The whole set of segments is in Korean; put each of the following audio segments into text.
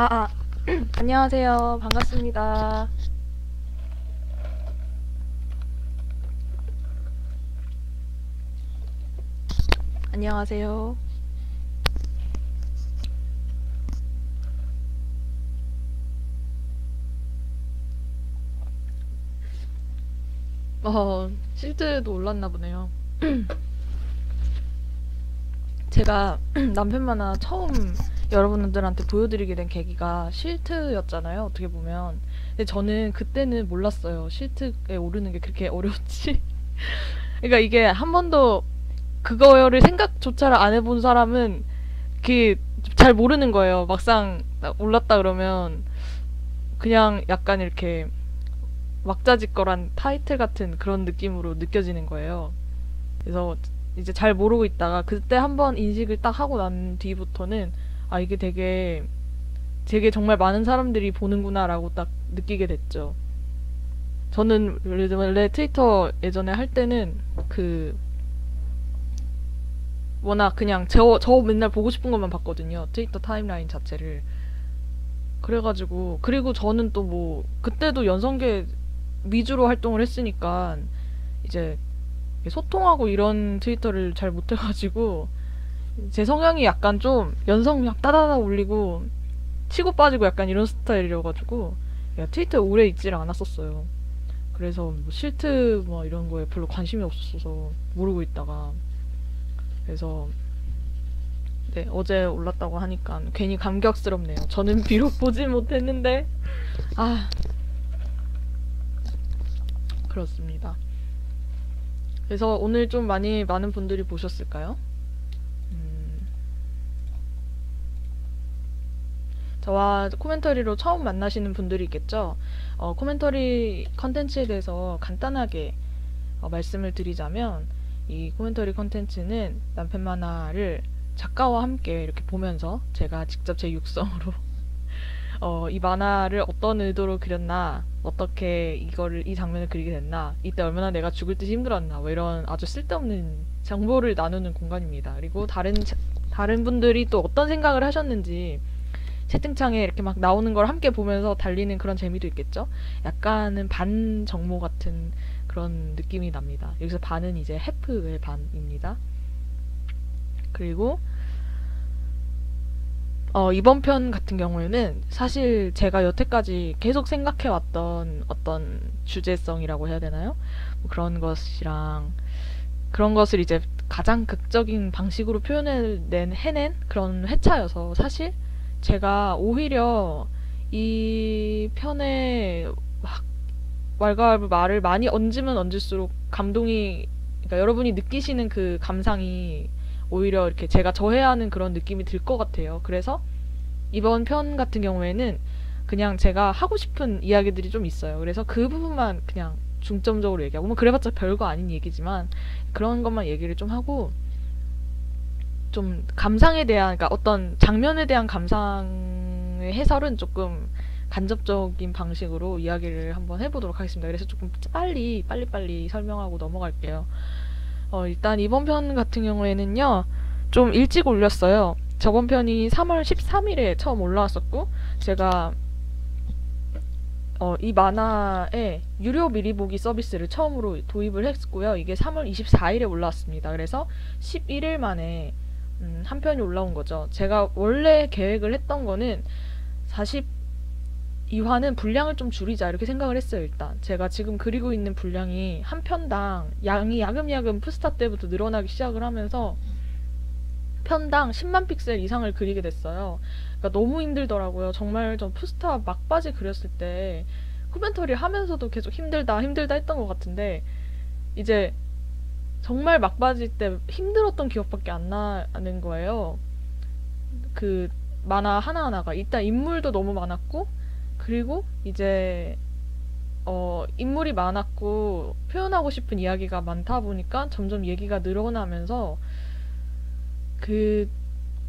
아, 안녕하세요. 반갑습니다. 안녕하세요. 실드도 올랐나 보네요. 제가 남편 만화 처음 여러분들한테 보여드리게 된 계기가 실트였잖아요. 어떻게 보면. 근데 저는 그때는 몰랐어요. 실트에 오르는 게 그렇게 어려웠지. 그러니까 이게 한 번도 그거를 생각조차 안 해본 사람은 그게 잘 모르는 거예요. 막상 올랐다 그러면 그냥 약간 이렇게 왁자지껄한 타이틀 같은 그런 느낌으로 느껴지는 거예요. 그래서 이제 잘 모르고 있다가 그때 한번 인식을 딱 하고 난 뒤부터는 아, 이게 되게 정말 많은 사람들이 보는구나라고 딱 느끼게 됐죠. 저는 원래 트위터 예전에 할 때는 그 워낙 그냥 저 맨날 보고 싶은 것만 봤거든요. 트위터 타임라인 자체를. 그래가지고 그리고 저는 또 뭐 그때도 연성계 위주로 활동을 했으니까 이제 소통하고 이런 트위터를 잘 못해가지고 제 성향이 약간 좀 연성 막 따다다 올리고 치고 빠지고 약간 이런 스타일이어가지고 트위터에 오래 있지를 않았었어요. 그래서 뭐 실트 뭐 이런 거에 별로 관심이 없었어서 모르고 있다가 그래서 네, 어제 올랐다고 하니까 괜히 감격스럽네요. 저는 비록 보지 못했는데 아, 그렇습니다. 그래서 오늘 좀 많은 분들이 보셨을까요? 음, 저와 코멘터리로 처음 만나시는 분들이 있겠죠? 코멘터리 컨텐츠에 대해서 간단하게 말씀을 드리자면 이 코멘터리 컨텐츠는 남편 만화를 작가와 함께 이렇게 보면서 제가 직접 제 육성으로 이 만화를 어떤 의도로 그렸나, 어떻게 이 장면을 그리게 됐나, 이때 얼마나 내가 죽을 듯이 힘들었나, 뭐 이런 아주 쓸데없는 정보를 나누는 공간입니다. 그리고 다른 분들이 또 어떤 생각을 하셨는지 채팅창에 이렇게 막 나오는 걸 함께 보면서 달리는 그런 재미도 있겠죠? 약간은 반 정모 같은 그런 느낌이 납니다. 여기서 반은 이제 해프의 반입니다. 그리고 이번 편 같은 경우에는 사실 제가 여태까지 계속 생각해왔던 어떤 주제성이라고 해야 되나요? 뭐 그런 것을 이제 가장 극적인 방식으로 해낸 그런 회차여서 사실 제가 오히려 이 편에 막 왈가왈부 말을 많이 얹으면 얹을수록 그러니까 여러분이 느끼시는 그 감상이 오히려 이렇게 제가 저해야 하는 그런 느낌이 들 것 같아요. 그래서 이번 편 같은 경우에는 그냥 제가 하고 싶은 이야기들이 좀 있어요. 그래서 그 부분만 그냥 중점적으로 얘기하고, 뭐 그래봤자 별거 아닌 얘기지만 그런 것만 얘기를 좀 하고, 좀 감상에 대한, 그러니까 어떤 장면에 대한 감상의 해설은 조금 간접적인 방식으로 이야기를 한번 해보도록 하겠습니다. 그래서 조금 빨리빨리 설명하고 넘어갈게요. 일단 이번 편 같은 경우에는요, 좀 일찍 올렸어요. 저번 편이 3월 13일에 처음 올라왔었고, 제가 이 만화에 유료 미리 보기 서비스를 처음으로 도입을 했고요. 이게 3월 24일에 올라왔습니다. 그래서 11일 만에 한 편이 올라온 거죠. 제가 원래 계획을 했던 거는 42화는 분량을 좀 줄이자 이렇게 생각을 했어요. 일단 제가 지금 그리고 있는 분량이 한 편당 양이 야금야금 푸스타 때부터 늘어나기 시작을 하면서 편당 10만 픽셀 이상을 그리게 됐어요. 그러니까 너무 힘들더라고요. 정말 전 푸스타 막바지 그렸을 때 코멘터리 하면서도 계속 힘들다 했던 것 같은데, 이제 정말 막바지 때 힘들었던 기억밖에 안 나는 거예요. 그 만화 하나하나가 일단 인물도 너무 많았고, 그리고 이제 인물이 많았고 표현하고 싶은 이야기가 많다 보니까 점점 얘기가 늘어나면서 그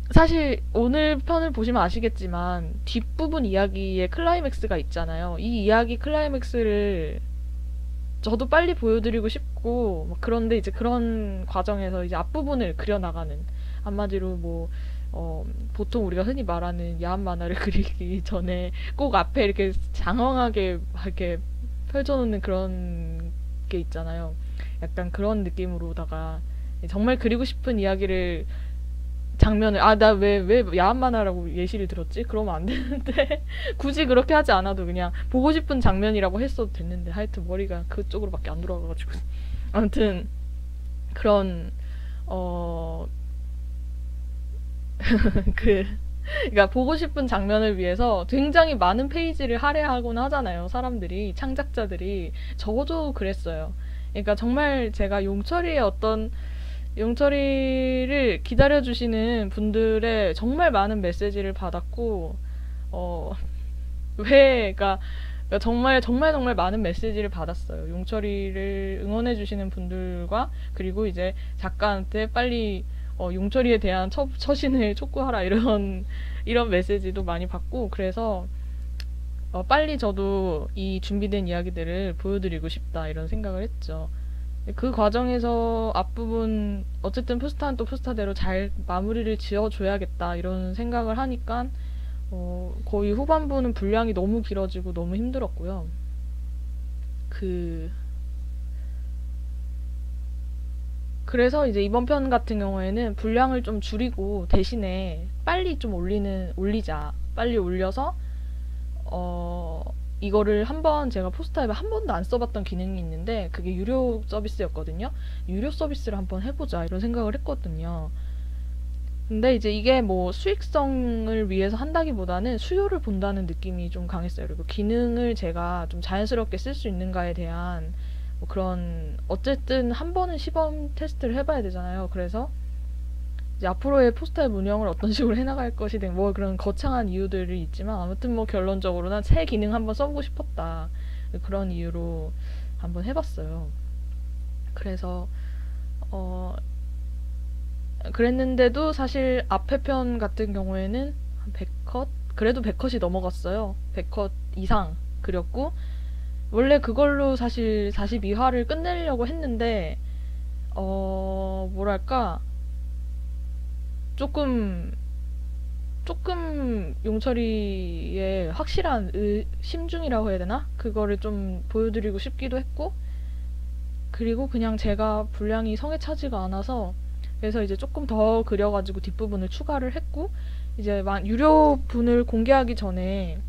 사실 오늘 편을 보시면 아시겠지만 뒷부분 이야기에 클라이맥스가 있잖아요. 이 이야기 클라이맥스를 저도 빨리 보여드리고 싶고 그런데 이제 그런 과정에서 이제 앞부분을 그려나가는, 한마디로 뭐 보통 우리가 흔히 말하는 야한 만화를 그리기 전에 꼭 앞에 이렇게 장황하게 막 이렇게 펼쳐놓는 그런 게 있잖아요. 약간 그런 느낌으로다가 정말 그리고 싶은 이야기를 장면을 나 왜 야한 만화라고 예시를 들었지? 그러면 안 되는데 굳이 그렇게 하지 않아도 그냥 보고 싶은 장면이라고 했어도 됐는데 하여튼 머리가 그쪽으로밖에 안 돌아가가지고 아무튼 그런 어 그 그러니까 보고 싶은 장면을 위해서 굉장히 많은 페이지를 할애하곤 하잖아요. 사람들이 창작자들이 저도 그랬어요. 그러니까 정말 제가 용철이를 기다려주시는 분들의 정말 많은 메시지를 받았고, 어, 그러니까 정말, 정말, 정말 많은 메시지를 받았어요. 용철이를 응원해주시는 분들과, 그리고 이제 작가한테 빨리, 용철이에 대한 처신을 촉구하라, 이런 메시지도 많이 받고, 그래서, 빨리 저도 이 준비된 이야기들을 보여드리고 싶다, 이런 생각을 했죠. 그 과정에서 앞부분 어쨌든 푸스타는 또 푸스타대로 잘 마무리를 지어줘야겠다 이런 생각을 하니까 거의 후반부는 분량이 너무 길어지고 너무 힘들었고요. 그래서 이제 이번 편 같은 경우에는 분량을 좀 줄이고 대신에 빨리 좀 올리자. 빨리 올려서 이거를 한번 제가 포스타앱에 한 번도 안 써봤던 기능이 있는데 그게 유료 서비스였거든요. 유료 서비스를 한번 해보자 이런 생각을 했거든요. 근데 이제 이게 뭐 수익성을 위해서 한다기보다는 수요를 본다는 느낌이 좀 강했어요. 그리고 기능을 제가 좀 자연스럽게 쓸 수 있는가에 대한 뭐 그런 어쨌든 한 번은 시범 테스트를 해봐야 되잖아요. 그래서 이제 앞으로의 포스타앱 운영을 어떤 식으로 해나갈 것이든 뭐 그런 거창한 이유들이 있지만 아무튼 뭐 결론적으로는 새 기능 한번 써보고 싶었다. 그런 이유로 한번 해봤어요. 그래서 그랬는데도 사실 앞에 편 같은 경우에는 한 100컷? 그래도 100컷이 넘어갔어요. 100컷 이상 그렸고 원래 그걸로 사실 42화를 끝내려고 했는데 뭐랄까 조금 용철이의 확실한 심중이라고 해야 되나? 그거를 좀 보여드리고 싶기도 했고 그리고 그냥 제가 분량이 성에 차지가 않아서 그래서 이제 조금 더 그려가지고 뒷부분을 추가를 했고 이제 유료분을 공개하기 전에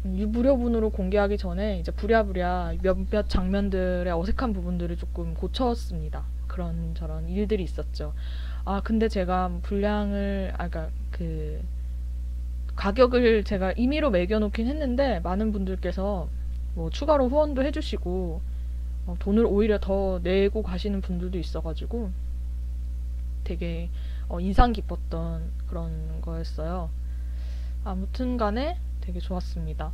무료분으로 공개하기 전에 이제 부랴부랴 몇몇 장면들의 어색한 부분들을 조금 고쳤습니다. 그런저런 일들이 있었죠. 근데 제가 분량을, 그러니까 가격을 제가 임의로 매겨놓긴 했는데, 많은 분들께서 뭐 추가로 후원도 해주시고, 돈을 오히려 더 내고 가시는 분들도 있어가지고, 되게, 인상 깊었던 그런 거였어요. 아무튼 간에 되게 좋았습니다.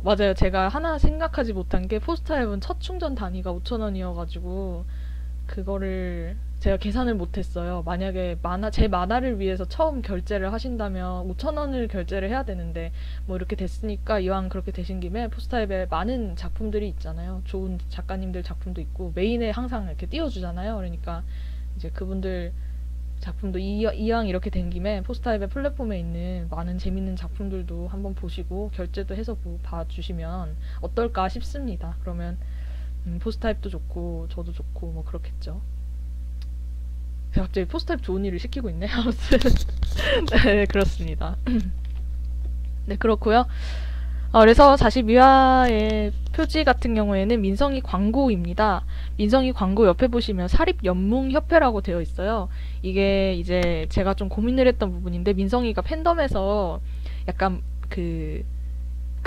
맞아요. 제가 하나 생각하지 못한 게, 포스타앱은 첫 충전 단위가 5,000원이어가지고, 그거를 제가 계산을 못했어요. 만약에 제 만화를 위해서 처음 결제를 하신다면 5,000원을 결제를 해야 되는데 뭐 이렇게 됐으니까 이왕 그렇게 되신 김에 포스타앱에 많은 작품들이 있잖아요. 좋은 작가님들 작품도 있고 메인에 항상 이렇게 띄워주잖아요. 그러니까 이제 그분들 작품도 이왕 이렇게 된 김에 포스타앱의 플랫폼에 있는 많은 재밌는 작품들도 한번 보시고 결제도 해서 봐주시면 어떨까 싶습니다. 그러면 포스타입도 좋고 저도 좋고 뭐 그렇겠죠. 제가 갑자기 포스타입 좋은 일을 시키고 있네. 아무튼 네 그렇습니다. 네 그렇고요. 그래서 42화의 표지 같은 경우에는 민성이 광고입니다. 민성이 광고 옆에 보시면 사립연뭉협회라고 되어 있어요. 이게 이제 제가 좀 고민을 했던 부분인데 민성이가 팬덤에서 약간 그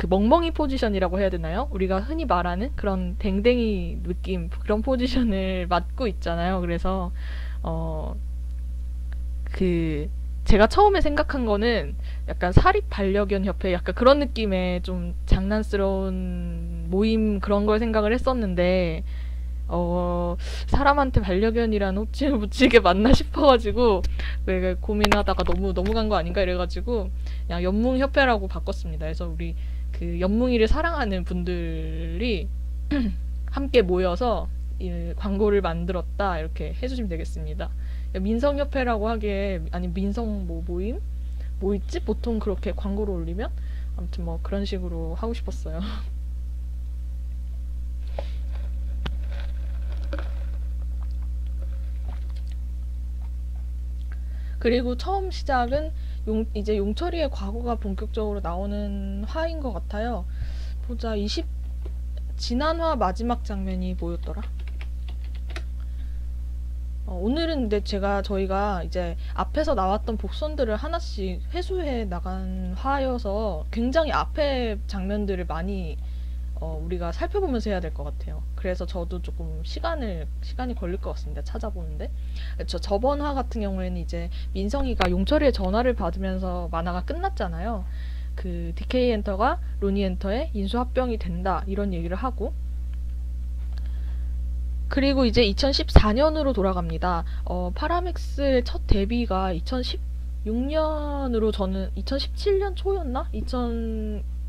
멍멍이 포지션이라고 해야 되나요? 우리가 흔히 말하는 그런 댕댕이 느낌 그런 포지션을 맡고 있잖아요. 그래서 제가 처음에 생각한 거는 약간 사립 반려견 협회 약간 그런 느낌의 좀 장난스러운 모임 그런 걸 생각을 했었는데 사람한테 반려견이라는 호칭을 붙이게 맞나 싶어가지고 고민하다가 너무 간 거 아닌가 이래가지고 그냥 연뭉협회라고 바꿨습니다. 그래서 우리 그 연뭉이를 사랑하는 분들이 함께 모여서 광고를 만들었다 이렇게 해주시면 되겠습니다. 민성협회라고 하기에, 아니 민성 뭐 모임? 뭐 있지? 보통 그렇게 광고를 올리면? 아무튼 뭐 그런 식으로 하고 싶었어요. 그리고 처음 시작은 이제 용철이의 과거가 본격적으로 나오는 화인 것 같아요. 보자, 지난화 마지막 장면이 뭐였더라? 오늘은 근데 저희가 이제 앞에서 나왔던 복선들을 하나씩 회수해 나간 화여서 굉장히 앞에 장면들을 많이 우리가 살펴보면서 해야 될 것 같아요. 그래서 저도 조금 시간이 걸릴 것 같습니다. 찾아보는데. 저번 화 같은 경우에는 이제 민성이가 용철이의 전화를 받으면서 만화가 끝났잖아요. 그 DK 엔터가 로니 엔터에 인수합병이 된다 이런 얘기를 하고, 그리고 이제 2014년으로 돌아갑니다. 파라맥스의 첫 데뷔가 2016년으로, 저는 2017년 초였나?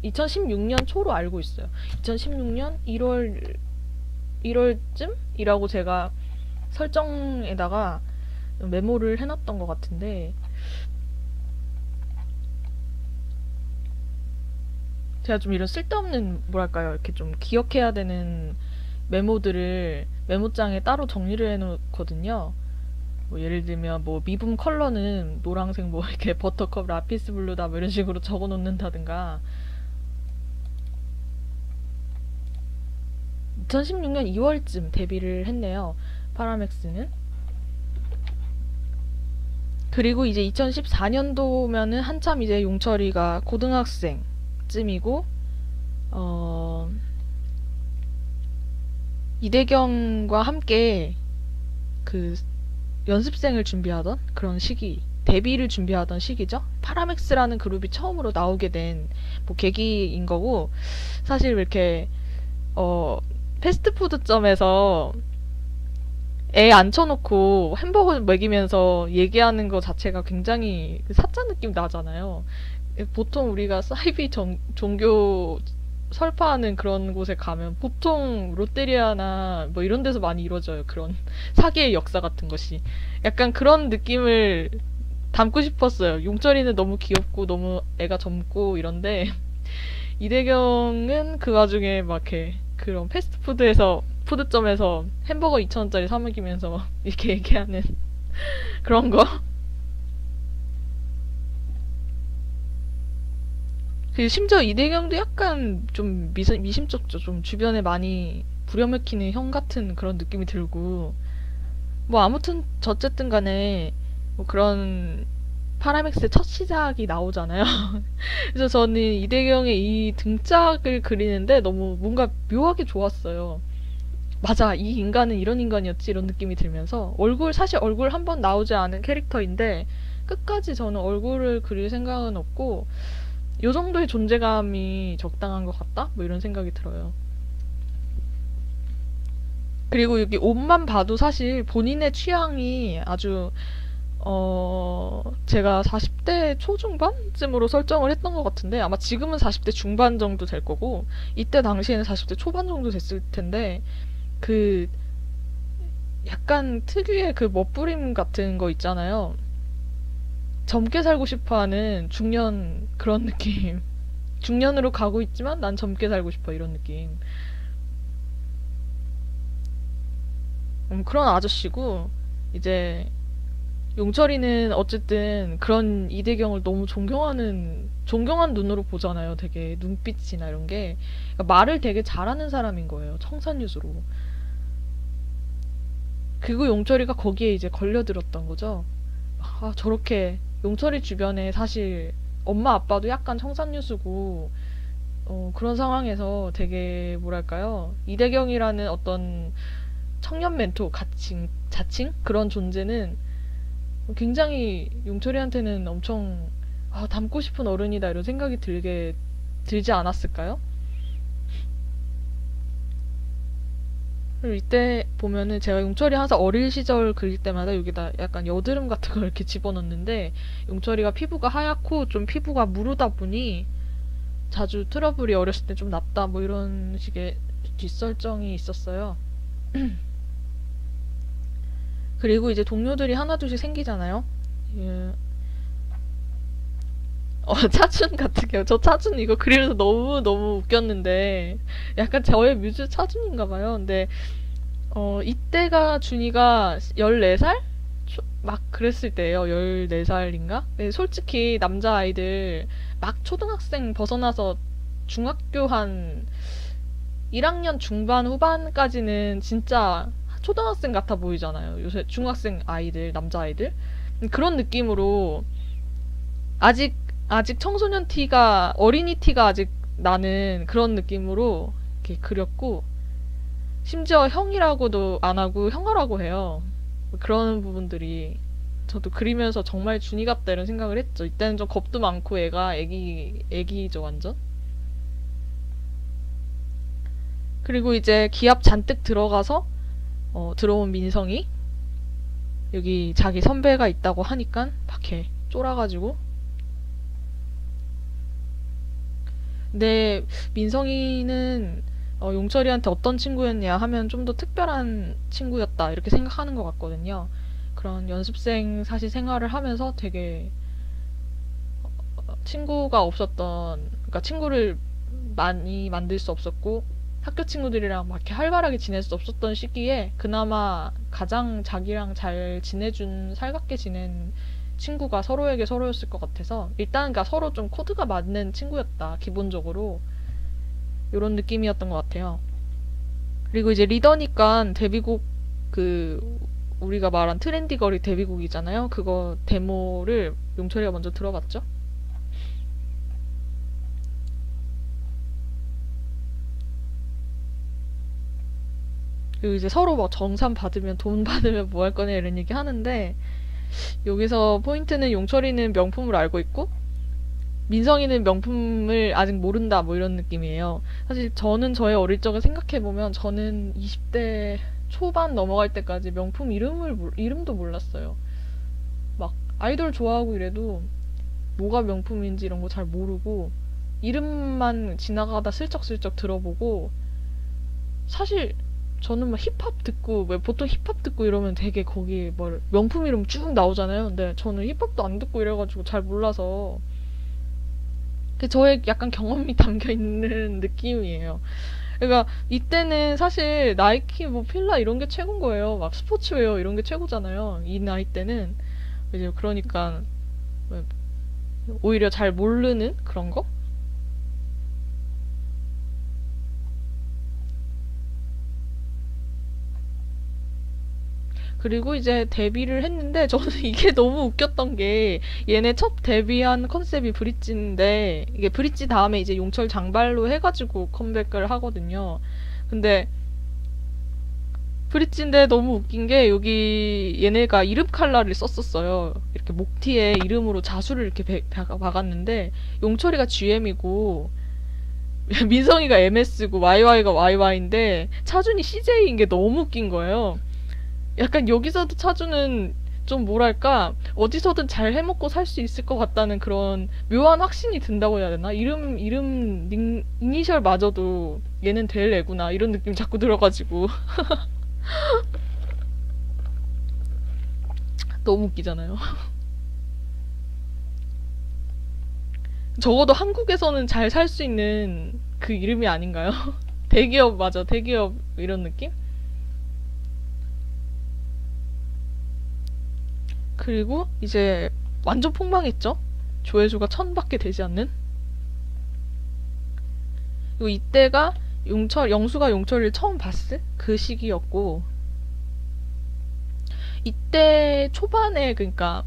2016년 초로 알고 있어요. 2016년 1월쯤이라고 제가 설정에다가 메모를 해놨던 것 같은데, 제가 좀 이런 쓸데없는, 뭐랄까요, 이렇게 좀 기억해야 되는 메모들을 메모장에 따로 정리를 해놓거든요. 뭐 예를 들면 뭐 미분 컬러는 노란색, 뭐 이렇게 버터컵 라피스 블루다 뭐 이런 식으로 적어 놓는다든가. 2016년 2월쯤 데뷔를 했네요. 파라맥스는. 그리고 이제 2014년도면은 한참 이제 용철이가 고등학생쯤이고, 이대경과 함께 그 연습생을 준비하던 그런 시기, 데뷔를 준비하던 시기죠. 파라맥스라는 그룹이 처음으로 나오게 된 뭐 계기인 거고, 사실 이렇게 패스트푸드점에서 애 앉혀놓고 햄버거 먹이면서 얘기하는 거 자체가 굉장히 사짜 느낌 나잖아요. 보통 우리가 사이비 종교 설파하는 그런 곳에 가면 보통 롯데리아나 뭐 이런 데서 많이 이루어져요. 그런 사기의 역사 같은 것이. 약간 그런 느낌을 담고 싶었어요. 용철이는 너무 귀엽고 너무 애가 젊고 이런데, 이대경은 그 와중에 막 이렇게 그런 푸드점에서 햄버거 2,000원짜리 사 먹이면서 이렇게 얘기하는 그런 거. 그 심지어 이대경도 약간 좀 미심쩍죠. 좀 주변에 많이 부려먹히는 형 같은 그런 느낌이 들고, 뭐 아무튼 어쨌든 간에 뭐 그런 파라맥스의 첫 시작이 나오잖아요. 그래서 저는 이대경의 이 등짝을 그리는데 너무 뭔가 묘하게 좋았어요. 맞아, 이 인간은 이런 인간이었지, 이런 느낌이 들면서, 사실 얼굴 한 번 나오지 않은 캐릭터인데 끝까지 저는 얼굴을 그릴 생각은 없고, 요 정도의 존재감이 적당한 것 같다? 뭐 이런 생각이 들어요. 그리고 여기 옷만 봐도 사실 본인의 취향이 아주, 제가 40대 초중반쯤으로 설정을 했던 것 같은데, 아마 지금은 40대 중반 정도 될 거고, 이때 당시에는 40대 초반 정도 됐을 텐데, 그, 약간 특유의 그 멋부림 같은 거 있잖아요. 젊게 살고 싶어 하는 중년 그런 느낌. 중년으로 가고 있지만 난 젊게 살고 싶어, 이런 느낌. 그런 아저씨고, 이제 용철이는 어쨌든 그런 이대경을 너무 존경한 눈으로 보잖아요. 되게 눈빛이나 이런 게. 그러니까 말을 되게 잘하는 사람인 거예요. 청산유수로. 그리고 용철이가 거기에 이제 걸려들었던 거죠. 아, 저렇게 용철이 주변에 사실 엄마 아빠도 약간 청산유수고, 그런 상황에서 되게 뭐랄까요, 이대경이라는 어떤 청년 멘토 자칭 그런 존재는 굉장히 용철이한테는 엄청 닮고 싶은 어른이다 이런 생각이 들지 않았을까요? 그리고 이때 보면은 제가 용철이 항상 어릴 시절 그릴 때마다 여기다 약간 여드름 같은 걸 이렇게 집어넣는데, 용철이가 피부가 하얗고 좀 피부가 무르다 보니 자주 트러블이 어렸을 때 좀 났다 뭐 이런 식의 뒷설정이 있었어요. 그리고 이제 동료들이 하나둘씩 생기잖아요. 예. 차준 같은 경우, 저 차준 이거 그리면서 너무 웃겼는데, 약간 저의 뮤즈 차준인가 봐요. 근데, 이때가 준이가 14살? 막 그랬을 때예요. 14살인가? 솔직히 남자아이들 막 초등학생 벗어나서 중학교 한 1학년 중반 후반까지는 진짜 초등학생 같아 보이잖아요. 요새 중학생 아이들, 남자아이들. 그런 느낌으로 아직 아직 청소년 티가 어린이 티가 아직 나는 그런 느낌으로 이렇게 그렸고 심지어 형이라고도 안 하고 형아라고 해요. 그런 부분들이 저도 그리면서 정말 준이 같다 이런 생각을 했죠. 이때는 좀 겁도 많고 애가 애기죠 완전. 그리고 이제 기합 잔뜩 들어가서 들어온 민성이 여기 자기 선배가 있다고 하니까 막 이렇게 쫄아가지고 근데 민성이는 용철이한테 어떤 친구였냐 하면 좀 더 특별한 친구였다 이렇게 생각하는 것 같거든요. 그런 연습생 사실 생활을 하면서 되게 친구가 없었던 그러니까 친구를 많이 만들 수 없었고 학교 친구들이랑 막 이렇게 활발하게 지낼 수 없었던 시기에 그나마 가장 자기랑 잘 지내준 살갑게 지낸 친구가 서로에게 서로였을 것 같아서 일단 그러니까 서로 좀 코드가 맞는 친구였다 기본적으로 요런 느낌이었던 것 같아요. 그리고 이제 리더니까 데뷔곡 그 우리가 말한 트렌디걸이 데뷔곡이잖아요. 그거 데모를 용철이가 먼저 들어봤죠. 그리고 이제 서로 막 정산 받으면 돈 받으면 뭐 할 거냐 이런 얘기 하는데 여기서 포인트는 용철이는 명품을 알고 있고 민성이는 명품을 아직 모른다 뭐 이런 느낌이에요. 사실 저는 저의 어릴 적을 생각해보면 저는 20대 초반 넘어갈 때까지 명품 이름도 몰랐어요. 막 아이돌 좋아하고 이래도 뭐가 명품인지 이런 거 잘 모르고 이름만 지나가다 슬쩍슬쩍 들어보고 사실 저는 막 힙합 듣고 왜 보통 힙합 듣고 이러면 되게 거기 뭐 명품 이름 쭉 나오잖아요. 근데 저는 힙합도 안 듣고 이래가지고 잘 몰라서 저의 약간 경험이 담겨 있는 느낌이에요. 그러니까 이때는 사실 나이키 뭐 필라 이런 게 최고인 거예요. 막 스포츠웨어 이런 게 최고잖아요. 이 나이 때는 이제 그러니까 오히려 잘 모르는 그런 거? 그리고 이제 데뷔를 했는데 저는 이게 너무 웃겼던 게 얘네 첫 데뷔한 컨셉이 브릿지인데 이게 브릿지 다음에 이제 용철 장발로 해가지고 컴백을 하거든요. 근데 브릿지인데 너무 웃긴 게 여기 얘네가 이름 칼라를 썼었어요. 이렇게 목티에 이름으로 자수를 이렇게 박았는데 용철이가 GM이고 민성이가 MS고 YY가 YY인데 차준이 CJ인 게 너무 웃긴 거예요. 약간 여기서도 차주는 좀 뭐랄까 어디서든 잘 해먹고 살 수 있을 것 같다는 그런 묘한 확신이 든다고 해야 되나? 이니셜마저도 얘는 될 애구나 이런 느낌 자꾸 들어가지고 너무 웃기잖아요. 적어도 한국에서는 잘 살 수 있는 그 이름이 아닌가요? 대기업 맞아 대기업 이런 느낌? 그리고 이제 완전 폭망했죠. 조회수가 1000밖에 되지 않는. 그리고 이때가 영수가 용철이를 처음 봤을 그 시기였고 이때 초반에 그러니까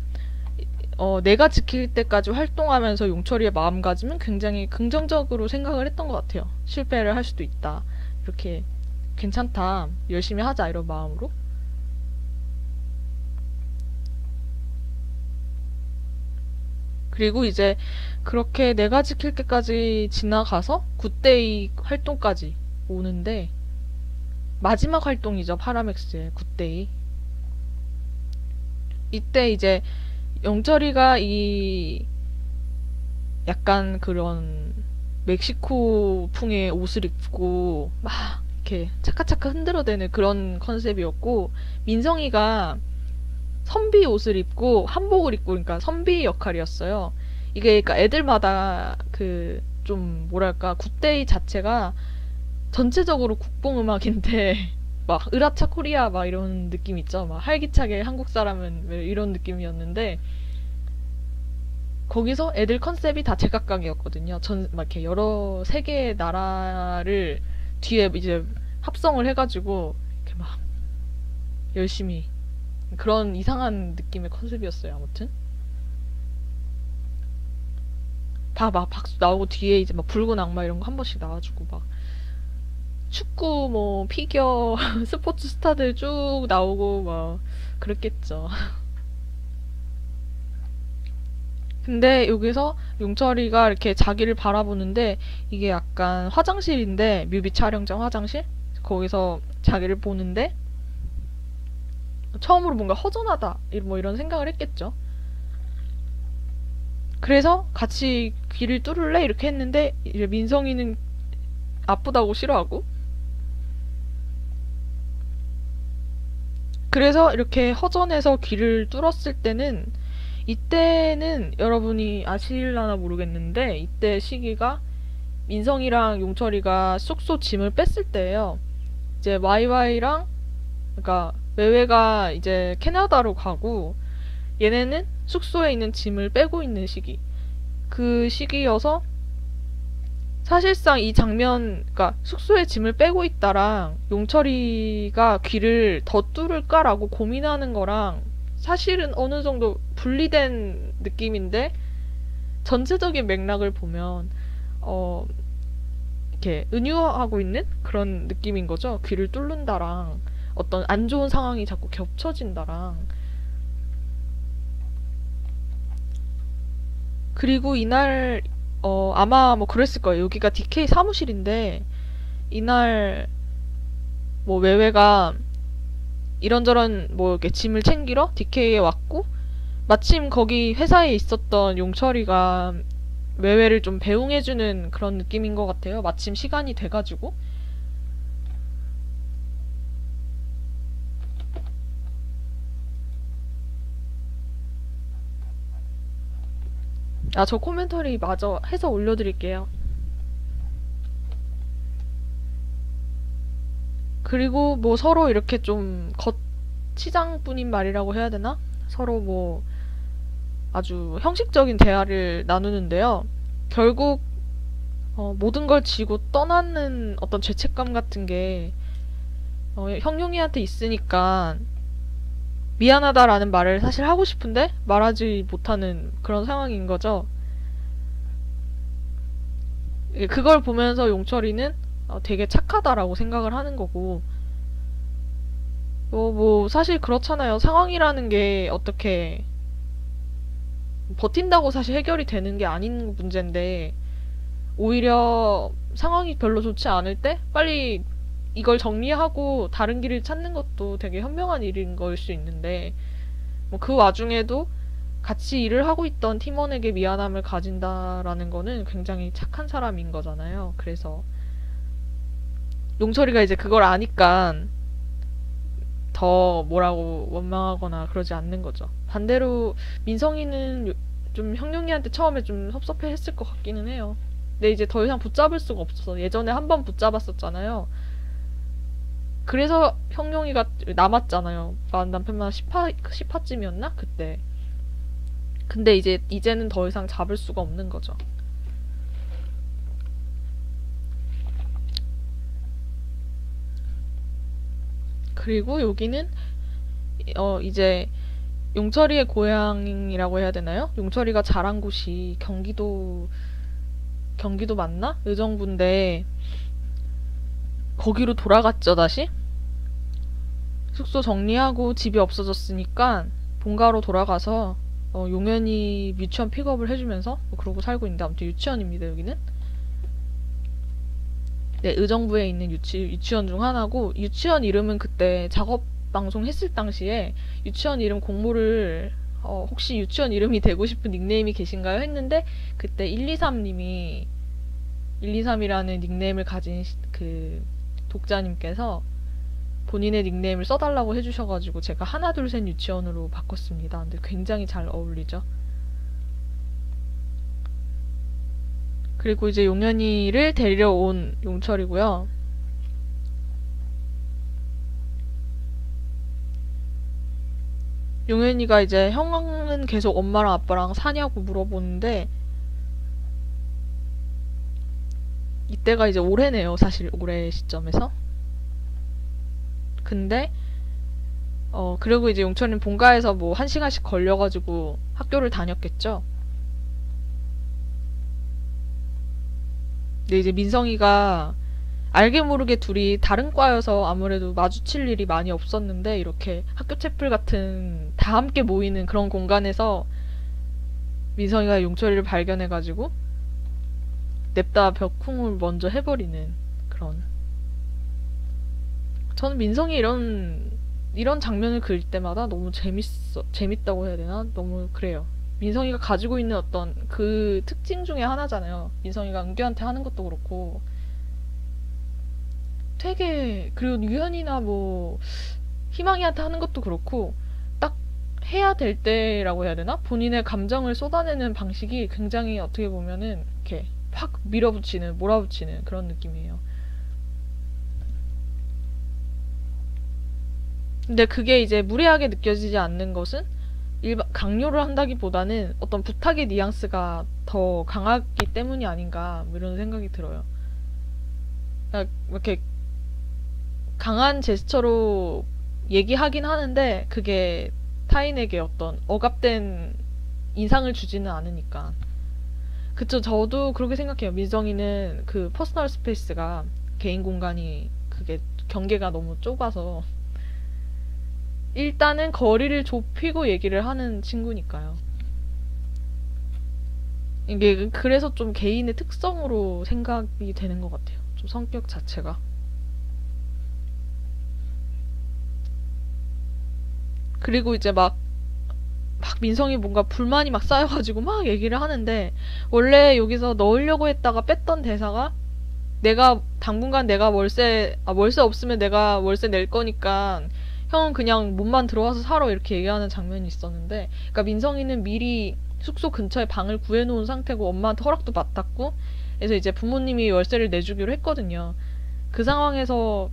내가 지킬 때까지 활동하면서 용철이의 마음가짐은 굉장히 긍정적으로 생각을 했던 것 같아요. 실패를 할 수도 있다. 이렇게 괜찮다. 열심히 하자 이런 마음으로. 그리고 이제 그렇게 내가 지킬 때까지 지나가서 굿데이 활동까지 오는데 마지막 활동이죠. 파라맥스의 굿데이. 이때 이제 영철이가 이 약간 그런 멕시코풍의 옷을 입고 막 이렇게 차카차카 흔들어대는 그런 컨셉이었고 민성이가 선비 옷을 입고 한복을 입고, 그러니까 선비 역할이었어요. 이게 그러니까 애들마다 그 좀 뭐랄까 굿데이 자체가 전체적으로 국뽕음악인데 막 으라차 코리아 막 이런 느낌 있죠. 막 활기차게 한국 사람은 왜 이런 느낌이었는데 거기서 애들 컨셉이 다 제각각이었거든요. 전 막 이렇게 여러 세계의 나라를 뒤에 이제 합성을 해가지고 이렇게 막 열심히 그런 이상한 느낌의 컨셉이었어요. 아무튼 막 박수 나오고 뒤에 이제 막 붉은 악마 이런 거 한 번씩 나와주고 막 축구 뭐 피겨 스포츠 스타들 쭉 나오고 막 그랬겠죠. 근데 여기서 용철이가 이렇게 자기를 바라보는데 이게 약간 화장실인데 뮤비 촬영장 화장실 거기서 자기를 보는데 처음으로 뭔가 허전하다 뭐 이런 생각을 했겠죠. 그래서 같이 귀를 뚫을래 이렇게 했는데 이제 민성이는 아프다고 싫어하고 그래서 이렇게 허전해서 귀를 뚫었을 때는 이때는 여러분이 아실라나 모르겠는데 이때 시기가 민성이랑 용철이가 쑥소 짐을 뺐을 때예요. 이제 YY랑 그러니까 외외가 이제 캐나다로 가고 얘네는 숙소에 있는 짐을 빼고 있는 시기. 그 시기여서 사실상 이 장면, 그러니까 숙소에 짐을 빼고 있다랑 용철이가 귀를 더 뚫을까라고 고민하는 거랑 사실은 어느 정도 분리된 느낌인데 전체적인 맥락을 보면 이렇게 은유하고 있는 그런 느낌인 거죠. 귀를 뚫는다랑 어떤 안 좋은 상황이 자꾸 겹쳐진다랑 그리고 이날 아마 뭐 그랬을 거예요. 여기가 DK 사무실인데 이날 뭐 외외가 이런저런 뭐 이렇게 짐을 챙기러 DK에 왔고 마침 거기 회사에 있었던 용철이가 외외를 좀 배웅해주는 그런 느낌인 것 같아요. 마침 시간이 돼가지고 저 코멘터리 마저 해서 올려드릴게요. 그리고 뭐 서로 이렇게 좀 겉치장뿐인 말이라고 해야 되나? 서로 뭐 아주 형식적인 대화를 나누는데요. 결국 모든 걸 지고 떠나는 어떤 죄책감 같은 게 형용이한테 있으니까 미안하다라는 말을 사실 하고 싶은데 말하지 못하는 그런 상황인 거죠. 그걸 보면서 용철이는 되게 착하다라고 생각을 하는 거고 뭐 사실 그렇잖아요. 상황이라는 게 어떻게 버틴다고 사실 해결이 되는 게 아닌 문제인데 오히려 상황이 별로 좋지 않을 때 빨리 이걸 정리하고 다른 길을 찾는 것도 되게 현명한 일인 걸 수 있는데 뭐 그 와중에도 같이 일을 하고 있던 팀원에게 미안함을 가진다라는 거는 굉장히 착한 사람인 거잖아요. 그래서 용철이가 이제 그걸 아니까 더 뭐라고 원망하거나 그러지 않는 거죠. 반대로 민성이는 좀 형용이한테 처음에 좀 섭섭해 했을 것 같기는 해요. 근데 이제 더 이상 붙잡을 수가 없어서 예전에 한 번 붙잡았었잖아요. 그래서 형용이가 남았잖아요. 남편만 10화쯤이었나? 그때. 근데 이제는 더 이상 잡을 수가 없는 거죠. 그리고 여기는 이제 용철이의 고향이라고 해야 되나요? 용철이가 자란 곳이 경기도 맞나? 의정부인데 거기로 돌아갔죠, 다시? 숙소 정리하고 집이 없어졌으니까 본가로 돌아가서 용연이 유치원 픽업을 해주면서 뭐 그러고 살고 있는데 아무튼 유치원입니다, 여기는. 네, 의정부에 있는 유치원 중 하나고 유치원 이름은 그때 작업 방송 했을 당시에 유치원 이름 공모를 혹시 유치원 이름이 되고 싶은 닉네임이 계신가요? 했는데 그때 123님이 123이라는 닉네임을 가진 그 독자님께서 본인의 닉네임을 써달라고 해주셔가지고 제가 하나 둘 셋 유치원으로 바꿨습니다. 근데 굉장히 잘 어울리죠. 그리고 이제 용현이를 데리러 온 용철이고요. 용현이가 이제 형은 계속 엄마랑 아빠랑 사냐고 물어보는데 이때가 이제 올해네요. 사실 올해 시점에서. 근데 그리고 이제 용철이는 본가에서 뭐 1시간씩 걸려가지고 학교를 다녔겠죠. 근데 이제 민성이가 알게 모르게 둘이 다른 과여서 아무래도 마주칠 일이 많이 없었는데 이렇게 학교 채플 같은 다 함께 모이는 그런 공간에서 민성이가 용철이를 발견해가지고 냅다 벽쿵을 먼저 해버리는 그런. 저는 민성이 이런 장면을 그릴 때마다 너무 재밌다고 해야 되나? 너무 그래요. 민성이가 가지고 있는 어떤 그 특징 중에 하나잖아요. 민성이가 은규한테 하는 것도 그렇고 되게, 그리고 유현이나 뭐 희망이한테 하는 것도 그렇고 딱 해야 될 때라고 해야 되나? 본인의 감정을 쏟아내는 방식이 굉장히 어떻게 보면은 이렇게 확 밀어붙이는, 몰아붙이는 그런 느낌이에요. 근데 그게 이제 무례하게 느껴지지 않는 것은 강요를 한다기보다는 어떤 부탁의 뉘앙스가 더 강하기 때문이 아닌가 뭐 이런 생각이 들어요. 그러니까 이렇게 강한 제스처로 얘기하긴 하는데 그게 타인에게 어떤 억압된 인상을 주지는 않으니까. 그쵸, 저도 그렇게 생각해요. 민성이는 그 퍼스널 스페이스가, 개인 공간이 그게 경계가 너무 좁아서 일단은 거리를 좁히고 얘기를 하는 친구니까요. 이게 그래서 좀 개인의 특성으로 생각이 되는 것 같아요. 좀 성격 자체가. 그리고 이제 막 민성이 뭔가 불만이 막 쌓여가지고 막 얘기를 하는데 원래 여기서 넣으려고 했다가 뺐던 대사가 내가 당분간 내가 월세 없으면 내가 월세 낼 거니까 형은 그냥 몸만 들어와서 살아 이렇게 얘기하는 장면이 있었는데, 그러니까 민성이는 미리 숙소 근처에 방을 구해놓은 상태고 엄마한테 허락도 받았고 그래서 이제 부모님이 월세를 내주기로 했거든요. 그 상황에서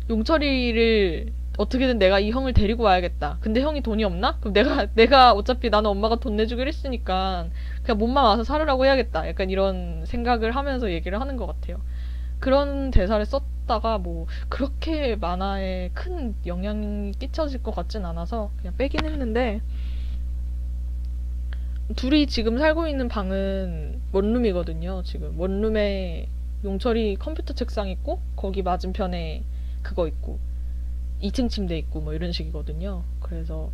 용철이를 어떻게든 내가 이 형을 데리고 와야겠다. 근데 형이 돈이 없나? 그럼 내가 어차피 나는 엄마가 돈 내주기로 했으니까 그냥 몸만 와서 살으라고 해야겠다. 약간 이런 생각을 하면서 얘기를 하는 것 같아요. 그런 대사를 썼다가 뭐 그렇게 만화에 큰 영향이 끼쳐질 것 같진 않아서 그냥 빼긴 했는데, 둘이 지금 살고 있는 방은 원룸이거든요. 지금 원룸에 용철이 컴퓨터 책상 있고 거기 맞은편에 그거 있고 2층 침대 있고 뭐 이런 식이거든요. 그래서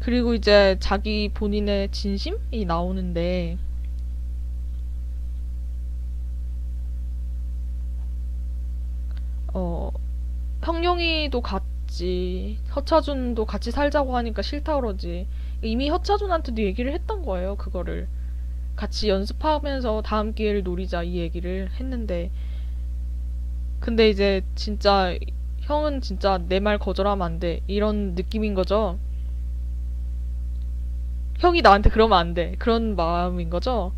그리고 이제 자기 본인의 진심이 나오는데 형용이도 같이 허차준도 같이 살자고 하니까 싫다 그러지. 이미 허차준한테도 얘기를 했던 거예요. 그거를 같이 연습하면서 다음 기회를 노리자 이 얘기를 했는데, 근데 이제 진짜 형은 진짜 내 말 거절하면 안 돼 이런 느낌인 거죠. 형이 나한테 그러면 안 돼 그런 마음인 거죠.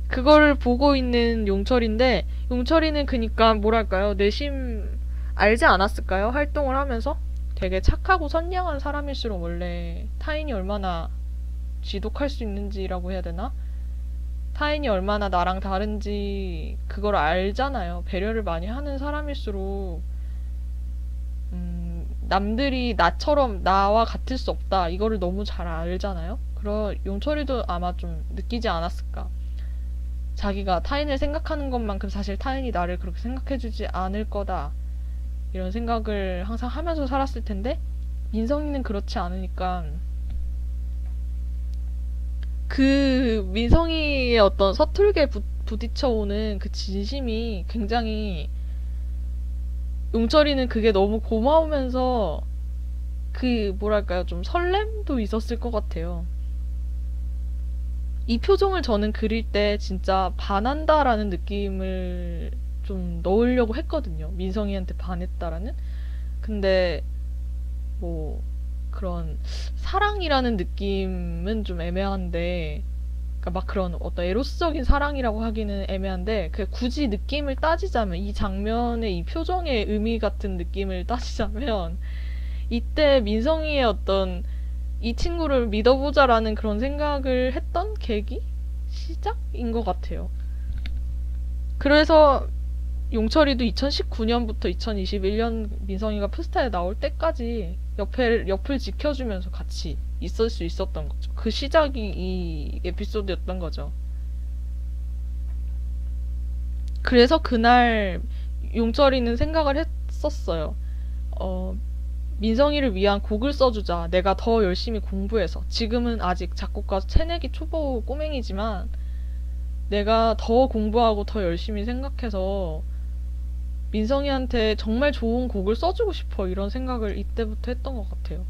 그거를 보고 있는 용철인데 용철이는 그니까 뭐랄까요, 내심 알지 않았을까요? 활동을 하면서 되게 착하고 선량한 사람일수록 원래 타인이 얼마나 지독할 수 있는지라고 해야 되나? 타인이 얼마나 나랑 다른지 그걸 알잖아요. 배려를 많이 하는 사람일수록 남들이 나와 같을 수 없다 이거를 너무 잘 알잖아요. 용철이도 아마 좀 느끼지 않았을까. 자기가 타인을 생각하는 것만큼 사실 타인이 나를 그렇게 생각해주지 않을 거다 이런 생각을 항상 하면서 살았을 텐데 민성이는 그렇지 않으니까 그 민성이의 어떤 서툴게 부딪혀오는 그 진심이 굉장히, 용철이는 그게 너무 고마우면서 그 뭐랄까요, 좀 설렘도 있었을 것 같아요. 이 표정을 저는 그릴 때 진짜 반한다라는 느낌을 좀 넣으려고 했거든요. 민성이한테 반했다라는. 근데 뭐 그런 사랑이라는 느낌은 좀 애매한데, 그러니까 막 그런 어떤 에로스적인 사랑이라고 하기는 애매한데, 그 굳이 느낌을 따지자면, 이 장면의 이 표정의 의미 같은 느낌을 따지자면, 이때 민성이의 어떤 이 친구를 믿어보자라는 그런 생각을 했던 계기? 시작인 것 같아요. 그래서 용철이도 2019년부터 2021년 민성이가 푸스타에 나올 때까지 옆을 지켜주면서 같이 있을 수 있었던 거죠. 그 시작이 이 에피소드였던 거죠. 그래서 그날 용철이는 생각을 했었어요. 어, 민성이를 위한 곡을 써주자. 내가 더 열심히 공부해서. 지금은 아직 작곡가 새내기 초보 꼬맹이지만 내가 더 공부하고 더 열심히 생각해서 민성이한테 정말 좋은 곡을 써주고 싶어. 이런 생각을 이때부터 했던 것 같아요.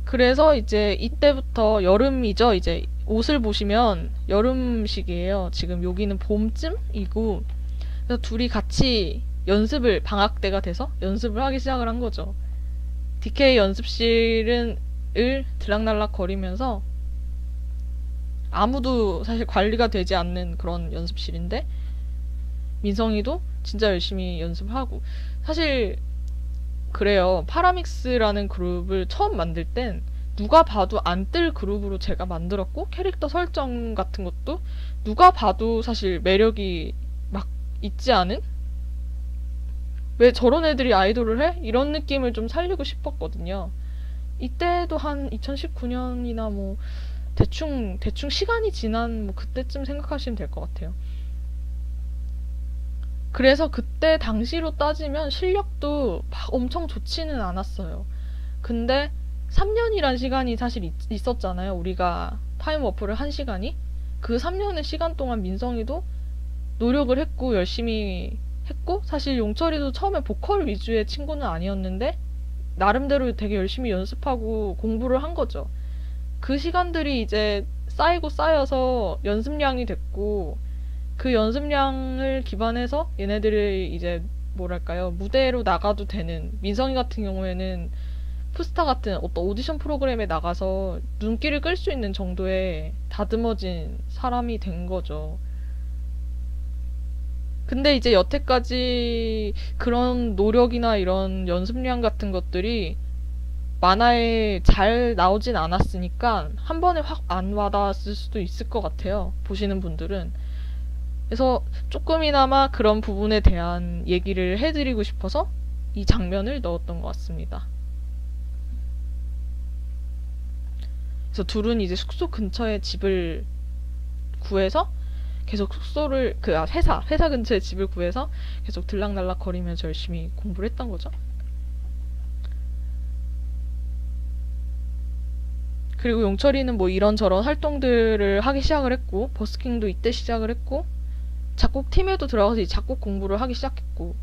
그래서 이제 이때부터 여름이죠. 이제 옷을 보시면 여름식이에요. 지금 여기는 봄쯤이고, 그래서 둘이 같이 연습을, 방학 때가 돼서 연습을 하기 시작을 한 거죠. DK 연습실을 들락날락 거리면서, 아무도 사실 관리가 되지 않는 그런 연습실인데, 민성이도 진짜 열심히 연습하고. 사실 그래요. 파라믹스라는 그룹을 처음 만들 땐 누가 봐도 안 뜰 그룹으로 제가 만들었고, 캐릭터 설정 같은 것도 누가 봐도 사실 매력이 막 있지 않은? 왜 저런 애들이 아이돌을 해? 이런 느낌을 좀 살리고 싶었거든요. 이때도 한 2019년이나 뭐 대충 시간이 지난 뭐 그때쯤 생각하시면 될 것 같아요. 그래서 그때 당시로 따지면 실력도 막 엄청 좋지는 않았어요. 근데 3년이란 시간이 사실 있었잖아요. 우리가 타임워프를 한 시간이. 그 3년의 시간 동안 민성이도 노력을 했고 열심히 했고, 사실 용철이도 처음에 보컬 위주의 친구는 아니었는데 나름대로 되게 열심히 연습하고 공부를 한 거죠. 그 시간들이 이제 쌓이고 쌓여서 연습량이 됐고, 그 연습량을 기반해서 얘네들이 이제 뭐랄까요, 무대로 나가도 되는, 민성이 같은 경우에는 푸스타 같은 어떤 오디션 프로그램에 나가서 눈길을 끌 수 있는 정도의 다듬어진 사람이 된 거죠. 근데 이제 여태까지 그런 노력이나 이런 연습량 같은 것들이 만화에 잘 나오진 않았으니까 한 번에 확 안 와닿았을 수도 있을 것 같아요. 보시는 분들은. 그래서 조금이나마 그런 부분에 대한 얘기를 해드리고 싶어서 이 장면을 넣었던 것 같습니다. 그래서 둘은 이제 숙소 근처에 집을 구해서 계속 숙소를, 회사 근처에 집을 구해서 계속 들락날락 거리면서 열심히 공부를 했던 거죠. 그리고 용철이는 뭐 이런저런 활동들을 하기 시작을 했고, 버스킹도 이때 시작을 했고, 작곡팀에도 들어가서 이 작곡 공부를 하기 시작했고,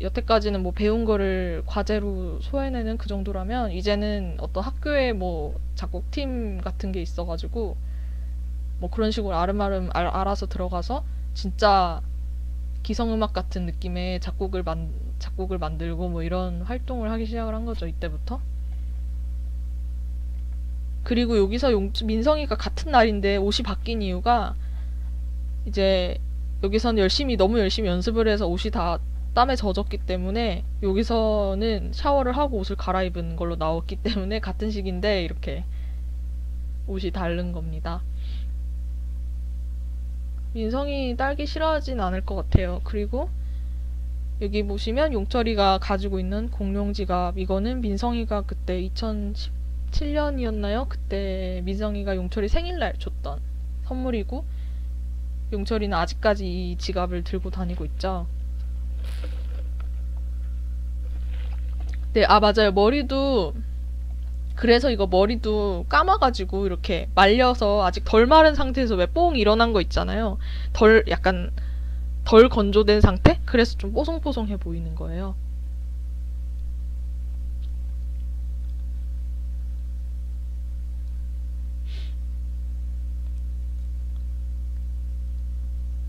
여태까지는 뭐 배운 거를 과제로 소해내는 그 정도라면, 이제는 어떤 학교에 뭐 작곡팀 같은 게 있어가지고 뭐 그런 식으로 아름아름 알아서 들어가서 진짜 기성음악 같은 느낌의 작곡을 만들고 뭐 이런 활동을 하기 시작을 한 거죠, 이때부터. 그리고 여기서 민성이가 같은 날인데 옷이 바뀐 이유가, 이제 여기서는 너무 열심히 연습을 해서 옷이 다 땀에 젖었기 때문에, 여기서는 샤워를 하고 옷을 갈아입은 걸로 나왔기 때문에 같은 시기인데 이렇게 옷이 다른 겁니다. 민성이 딸기 싫어하진 않을 것 같아요. 그리고 여기 보시면 용철이가 가지고 있는 공룡 지갑, 이거는 민성이가 그때 2017년이었나요? 그때 민성이가 용철이 생일날 줬던 선물이고, 용철이는 아직까지 이 지갑을 들고 다니고 있죠. 네, 맞아요. 그래서 이거 머리도 감아가지고 이렇게 말려서 아직 덜 마른 상태에서 왜 뽕 일어난 거 있잖아요. 약간 덜 건조된 상태? 그래서 좀 뽀송뽀송해 보이는 거예요.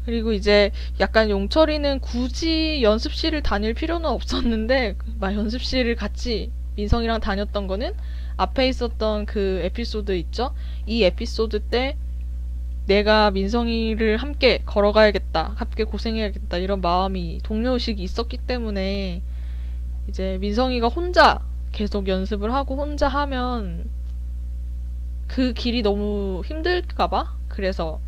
그리고 이제 약간 용철이는 굳이 연습실을 다닐 필요는 없었는데 막 연습실을 같이 민성이랑 다녔던 거는 앞에 있었던 그 에피소드 있죠? 이 에피소드 때 내가 민성이를 함께 걸어가야겠다, 함께 고생해야겠다 이런 마음이 동료의식이 있었기 때문에 이제 민성이가 혼자 계속 연습을 하고 혼자 하면 그 길이 너무 힘들까봐 그래서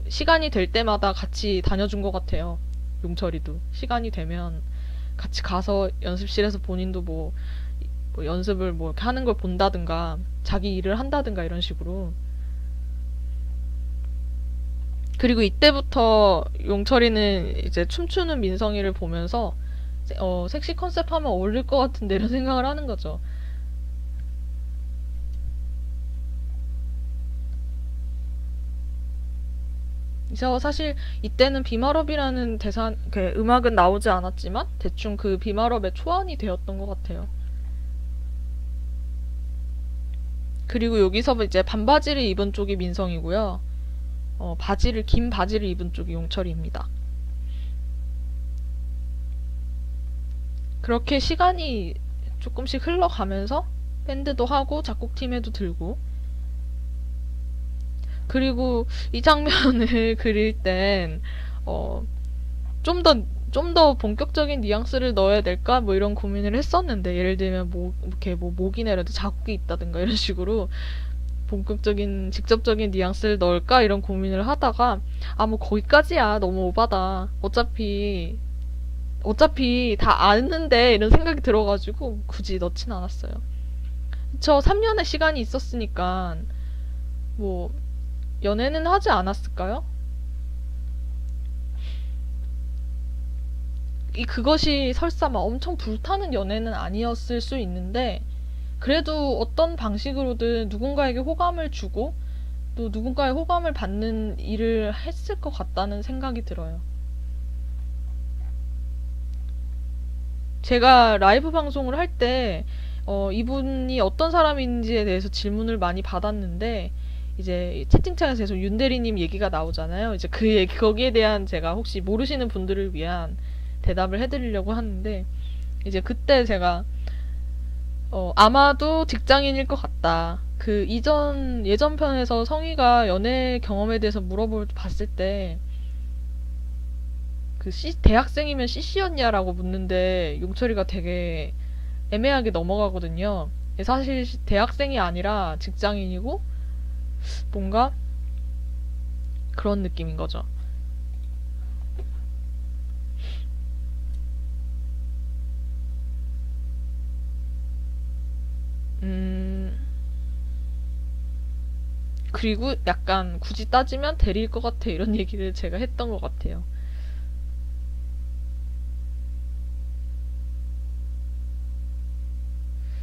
시간이 될 때마다 같이 다녀준 것 같아요. 용철이도 시간이 되면 같이 가서 연습실에서 본인도 뭐 연습을 뭐 이렇게 하는 걸 본다든가 자기 일을 한다든가 이런 식으로. 그리고 이때부터 용철이는 이제 춤추는 민성이를 보면서 섹시 컨셉 하면 어울릴 것 같은데 이런 생각을 하는 거죠. 그래서 사실 이때는 비마럽이라는 대사, 그 음악은 나오지 않았지만 대충 그 비마럽의 초안이 되었던 것 같아요. 그리고 여기서 이제 반바지를 입은 쪽이 민성이고요. 긴 바지를 입은 쪽이 용철이입니다. 그렇게 시간이 조금씩 흘러가면서 밴드도 하고 작곡팀에도 들고, 그리고 이 장면을 그릴 땐 좀 더 본격적인 뉘앙스를 넣어야 될까 뭐 이런 고민을 했었는데, 예를 들면 이렇게 목이나 이런 데 자국이 있다든가 이런 식으로 본격적인 직접적인 뉘앙스를 넣을까 이런 고민을 하다가 뭐 거기까지야 너무 오바다, 어차피 다 아는데 이런 생각이 들어가지고 굳이 넣진 않았어요. 저 3년의 시간이 있었으니까 뭐 연애는 하지 않았을까요? 그것이 설사 막 엄청 불타는 연애는 아니었을 수 있는데, 그래도 어떤 방식으로든 누군가에게 호감을 주고 또 누군가의 호감을 받는 일을 했을 것 같다는 생각이 들어요. 제가 라이브 방송을 할 때 이분이 어떤 사람인지에 대해서 질문을 많이 받았는데, 이제 채팅창에서 계속 윤대리님 얘기가 나오잖아요. 이제 거기에 대한 제가 혹시 모르시는 분들을 위한 대답을 해드리려고 하는데, 이제 그때 제가 아마도 직장인일 것 같다. 그 예전 편에서 성희가 연애 경험에 대해서 봤을 때, 대학생이면 CC였냐라고 묻는데, 용철이가 되게 애매하게 넘어가거든요. 사실 대학생이 아니라 직장인이고, 뭔가 그런 느낌인 거죠. 음, 그리고 약간 굳이 따지면 대리일 것 같아 이런 얘기를 제가 했던 것 같아요.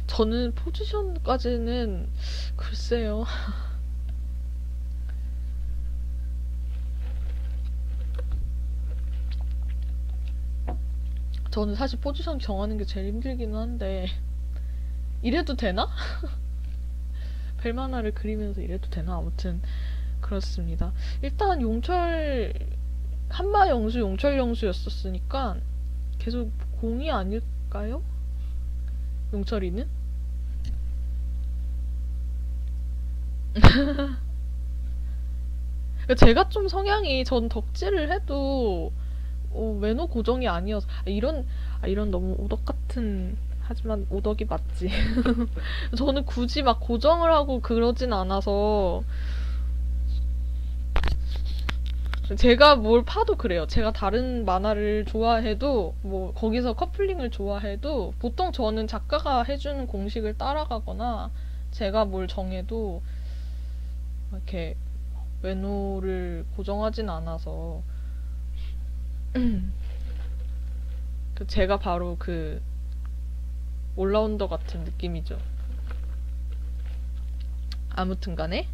저는 포지션까지는 글쎄요. 저는 사실 포지션 정하는 게 제일 힘들기는 한데 이래도 되나? 벨마나를 그리면서 이래도 되나? 아무튼 그렇습니다. 일단 한마 영수 용철 영수였었으니까 계속 공이 아닐까요? 용철이는? 제가 좀 성향이, 전 덕질을 해도 매너 고정이 아니어서 이런 너무 오덕 같은, 하지만 오덕이 맞지. 저는 굳이 막 고정을 하고 그러진 않아서, 제가 뭘 파도 그래요. 제가 다른 만화를 좋아해도 뭐 거기서 커플링을 좋아해도 보통 저는 작가가 해주는 공식을 따라가거나 제가 뭘 정해도 이렇게 매너를 고정하진 않아서 제가 바로 그 올라운더 같은 느낌이죠. 아무튼 간에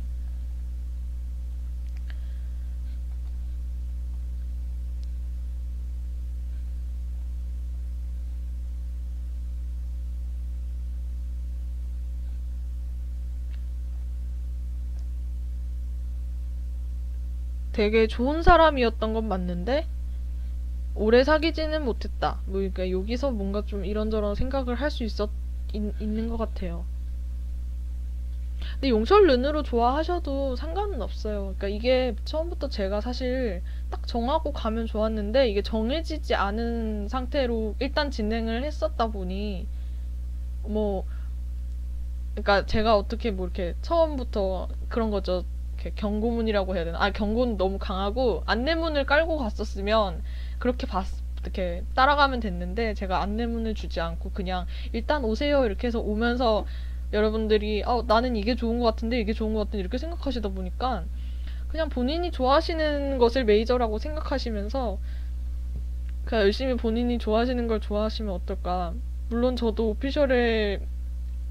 되게 좋은 사람이었던 건 맞는데 오래 사귀지는 못했다. 뭐 그러니까 여기서 뭔가 좀 이런저런 생각을 할 수 있는 것 같아요. 근데 용철 른으로 좋아하셔도 상관은 없어요. 그러니까 이게 처음부터 제가 사실 딱 정하고 가면 좋았는데 이게 정해지지 않은 상태로 일단 진행을 했었다 보니 뭐 그러니까 제가 어떻게 뭐 이렇게 처음부터 그런 거죠. 이렇게 경고문이라고 해야 되나? 아, 경고는 너무 강하고 안내문을 깔고 갔었으면 그렇게 이렇게 따라가면 됐는데 제가 안내문을 주지 않고 그냥 일단 오세요 이렇게 해서 오면서 여러분들이 나는 이게 좋은 것 같은데 이게 좋은 것 같은데 이렇게 생각하시다 보니까 그냥 본인이 좋아하시는 것을 메이저라고 생각하시면서 그냥 열심히 본인이 좋아하시는 걸 좋아하시면 어떨까. 물론 저도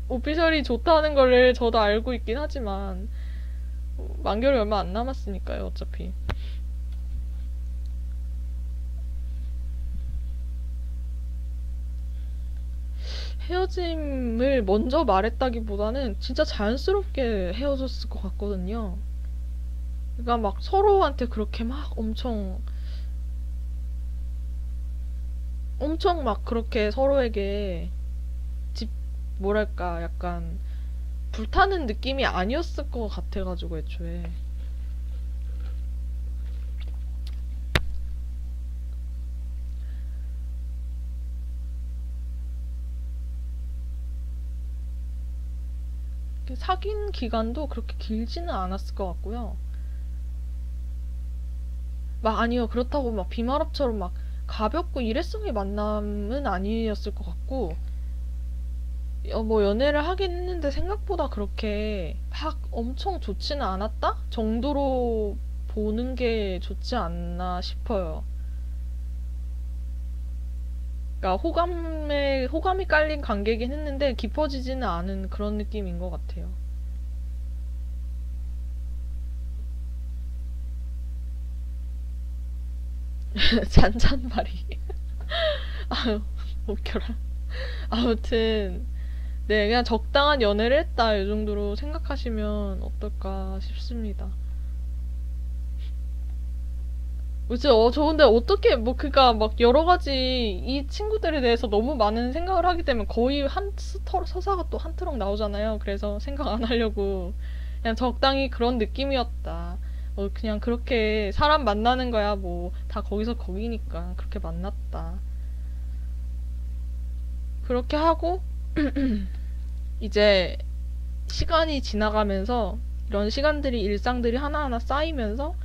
오피셜이 좋다는 거를 저도 알고 있긴 하지만 만결이 얼마 안 남았으니까요, 어차피. 헤어짐을 먼저 말했다기보다는 진짜 자연스럽게 헤어졌을 것 같거든요. 그러니까 막 서로한테 그렇게 막 엄청 막 그렇게 서로에게 뭐랄까, 약간 불타는 느낌이 아니었을 것 같아가지고 애초에. 사귄 기간도 그렇게 길지는 않았을 것 같고요. 막 아니요, 그렇다고 막 비말업처럼 막 가볍고 일회성의 만남은 아니었을 것 같고, 뭐 연애를 하긴 했는데 생각보다 그렇게 막 엄청 좋지는 않았다 정도로 보는 게 좋지 않나 싶어요. 그러니까 호감이 깔린 관계긴 했는데 깊어지지는 않은 그런 느낌인 것 같아요. 잔잔말이. 아유, 웃겨라. 아무튼 네, 그냥 적당한 연애를 했다 이 정도로 생각하시면 어떨까 싶습니다. 그죠? 저 근데 어떻게 뭐 그니까 막 여러 가지 이 친구들에 대해서 너무 많은 생각을 하게 되면 거의 서사가 또 한 트럭 나오잖아요. 그래서 생각 안 하려고 그냥 적당히 그런 느낌이었다. 그냥 그렇게 사람 만나는 거야 뭐 다 거기서 거기니까 그렇게 만났다. 그렇게 하고 이제 시간이 지나가면서 이런 시간들이 일상들이 하나하나 쌓이면서